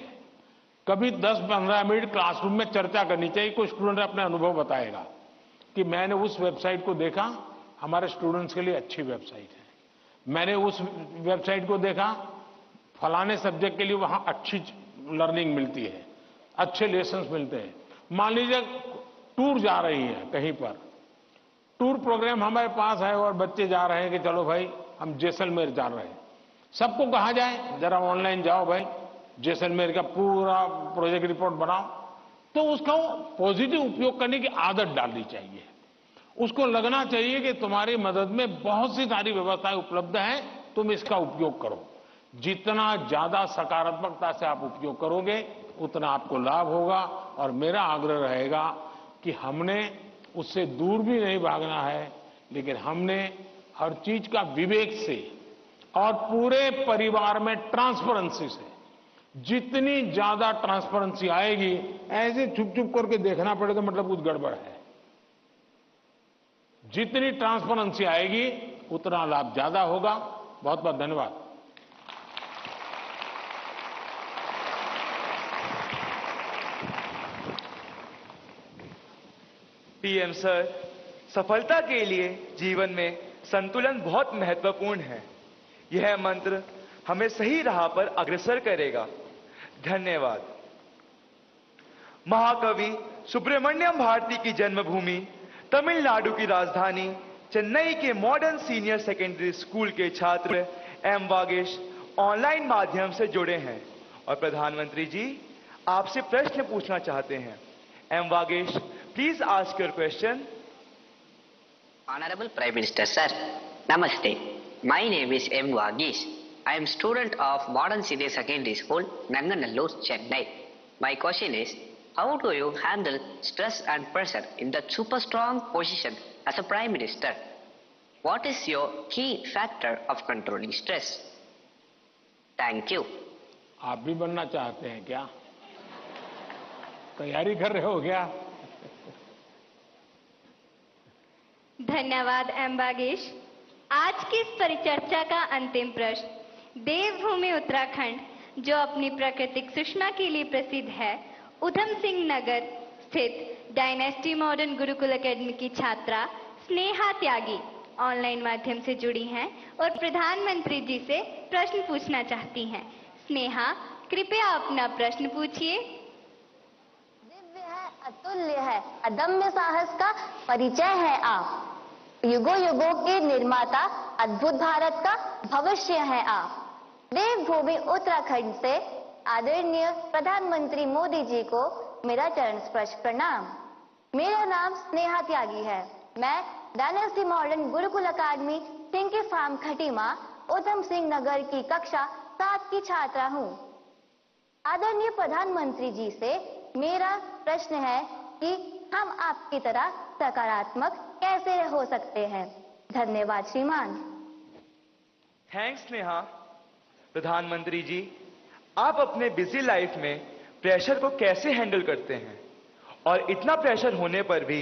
कभी 10-15 मिनट क्लासरूम में चर्चा करनी चाहिए। कोई स्टूडेंट अपने अनुभव बताएगा कि मैंने उस वेबसाइट को देखा, हमारे स्टूडेंट्स के लिए अच्छी वेबसाइट है, मैंने उस वेबसाइट को देखा, फलाने सब्जेक्ट के लिए वहां अच्छी लर्निंग मिलती है, अच्छे लेसन्स मिलते हैं। मान लीजिए टूर जा रही है कहीं पर, टूर प्रोग्राम हमारे पास है और बच्चे जा रहे हैं कि चलो भाई हम जैसलमेर जा रहे हैं, सबको कहा जाए जरा ऑनलाइन जाओ भाई, जैसलमेर का पूरा प्रोजेक्ट रिपोर्ट बनाओ, तो उसका पॉजिटिव उपयोग करने की आदत डालनी चाहिए। उसको लगना चाहिए कि तुम्हारी मदद में बहुत सी सारी व्यवस्थाएं उपलब्ध हैं, तुम इसका उपयोग करो। जितना ज्यादा सकारात्मकता से आप उपयोग करोगे, उतना आपको लाभ होगा। और मेरा आग्रह रहेगा कि हमने उससे दूर भी नहीं भागना है, लेकिन हमने हर चीज का विवेक से और पूरे परिवार में ट्रांसपेरेंसी से, जितनी ज्यादा ट्रांसपेरेंसी आएगी, ऐसे चुप चुप करके देखना पड़ेगा मतलब कुछ गड़बड़ है। जितनी ट्रांसपेरेंसी आएगी उतना लाभ ज्यादा होगा। बहुत बहुत धन्यवाद। पीएम सर, सफलता के लिए जीवन में संतुलन बहुत महत्वपूर्ण है। यह मंत्र हमें सही राह पर अग्रसर करेगा। धन्यवाद। महाकवि सुब्रमण्यम भारती की जन्मभूमि तमिलनाडु की राजधानी चेन्नई के मॉडर्न सीनियर सेकेंडरी स्कूल के छात्र एम वागेश ऑनलाइन माध्यम से जुड़े हैं और प्रधानमंत्री जी आपसे प्रश्न पूछना चाहते हैं। M Vagesh, please ask your question. Honorable Prime Minister Sir, Namaste. My name is M. Vagesh. I am student of Modern Senior Secondary School, Nanganallur, Chennai. My question is, how do you handle stress and pressure in that super strong position as a Prime Minister? What is your key factor of controlling stress? Thank you. आप भी बनना चाहते हैं क्या? तैयारी कर रहे हो क्या? धन्यवाद एम वागेश। आज की इस परिचर्चा का अंतिम प्रश्न देवभूमि उत्तराखंड, जो अपनी प्राकृतिक सुषमा के लिए प्रसिद्ध है, उधम सिंह नगर स्थित डायनेस्टी मॉडर्न गुरुकुल एकेडमी की छात्रा स्नेहा त्यागी ऑनलाइन माध्यम से जुड़ी हैं और प्रधानमंत्री जी से प्रश्न पूछना चाहती हैं। स्नेहा, कृपया अपना प्रश्न पूछिए। दिव्य है, अतुल्य है, अदम्य साहस का परिचय है आप, युगों युगों के निर्माता, अद्भुत भारत का भविष्य है आप। देवभूमि उत्तराखंड से आदरणीय प्रधानमंत्री मोदी जी को मेरा चरण स्पर्श प्रणाम। मेरा नाम स्नेहा त्यागी है। मैं डायनेस्टी मॉडर्न गुरुकुल अकादमी सिंकी फार्म खटीमा उधम सिंह नगर की कक्षा 7 की छात्रा हूँ। आदरणीय प्रधानमंत्री जी से मेरा प्रश्न है कि हम आपकी तरह सकारात्मक कैसे हो सकते हैं। धन्यवाद श्रीमान। थैंक्स नेहा। प्रधानमंत्री जी, आप अपने बिजी लाइफ में प्रेशर को कैसे हैंडल करते हैं और इतना प्रेशर होने पर भी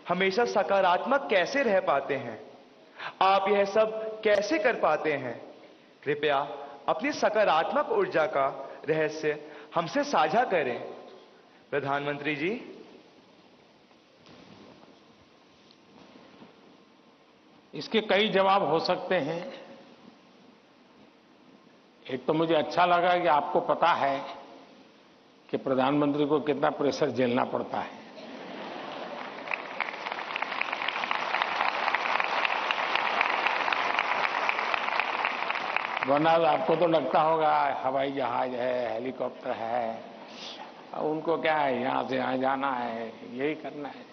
हमेशा सकारात्मक कैसे रह पाते हैं? आप यह सब कैसे कर पाते हैं? कृपया अपनी सकारात्मक ऊर्जा का रहस्य हमसे साझा करें। प्रधानमंत्री जी। इसके कई जवाब हो सकते हैं। एक तो मुझे अच्छा लगा कि आपको पता है कि प्रधानमंत्री को कितना प्रेशर झेलना पड़ता है। वरना आपको तो लगता होगा हवाई जहाज है, हेलीकॉप्टर है, उनको क्या है, यहां से यहां जाना है, यही करना है।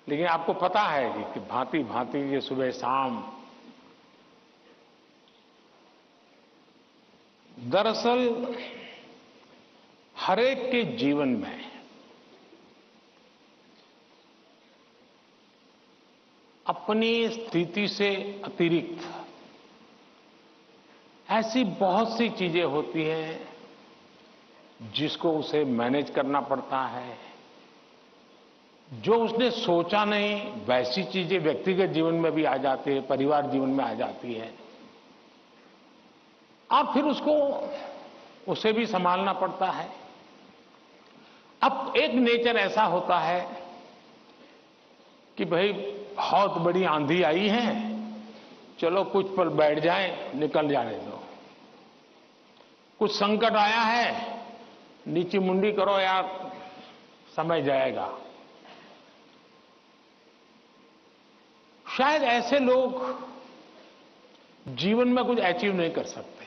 लेकिन आपको पता है कि भांति भांति ये सुबह शाम, दरअसल हरेक के जीवन में अपनी स्थिति से अतिरिक्त ऐसी बहुत सी चीजें होती हैं जिसको उसे मैनेज करना पड़ता है। जो उसने सोचा नहीं वैसी चीजें व्यक्तिगत जीवन में भी आ जाती है, परिवार जीवन में आ जाती है। अब फिर उसे भी संभालना पड़ता है। अब एक नेचर ऐसा होता है कि भाई बहुत बड़ी आंधी आई है, चलो कुछ पल बैठ जाएं, निकल जाने दो। कुछ संकट आया है, नीची मुंडी करो यार, समय जाएगा। शायद ऐसे लोग जीवन में कुछ अचीव नहीं कर सकते।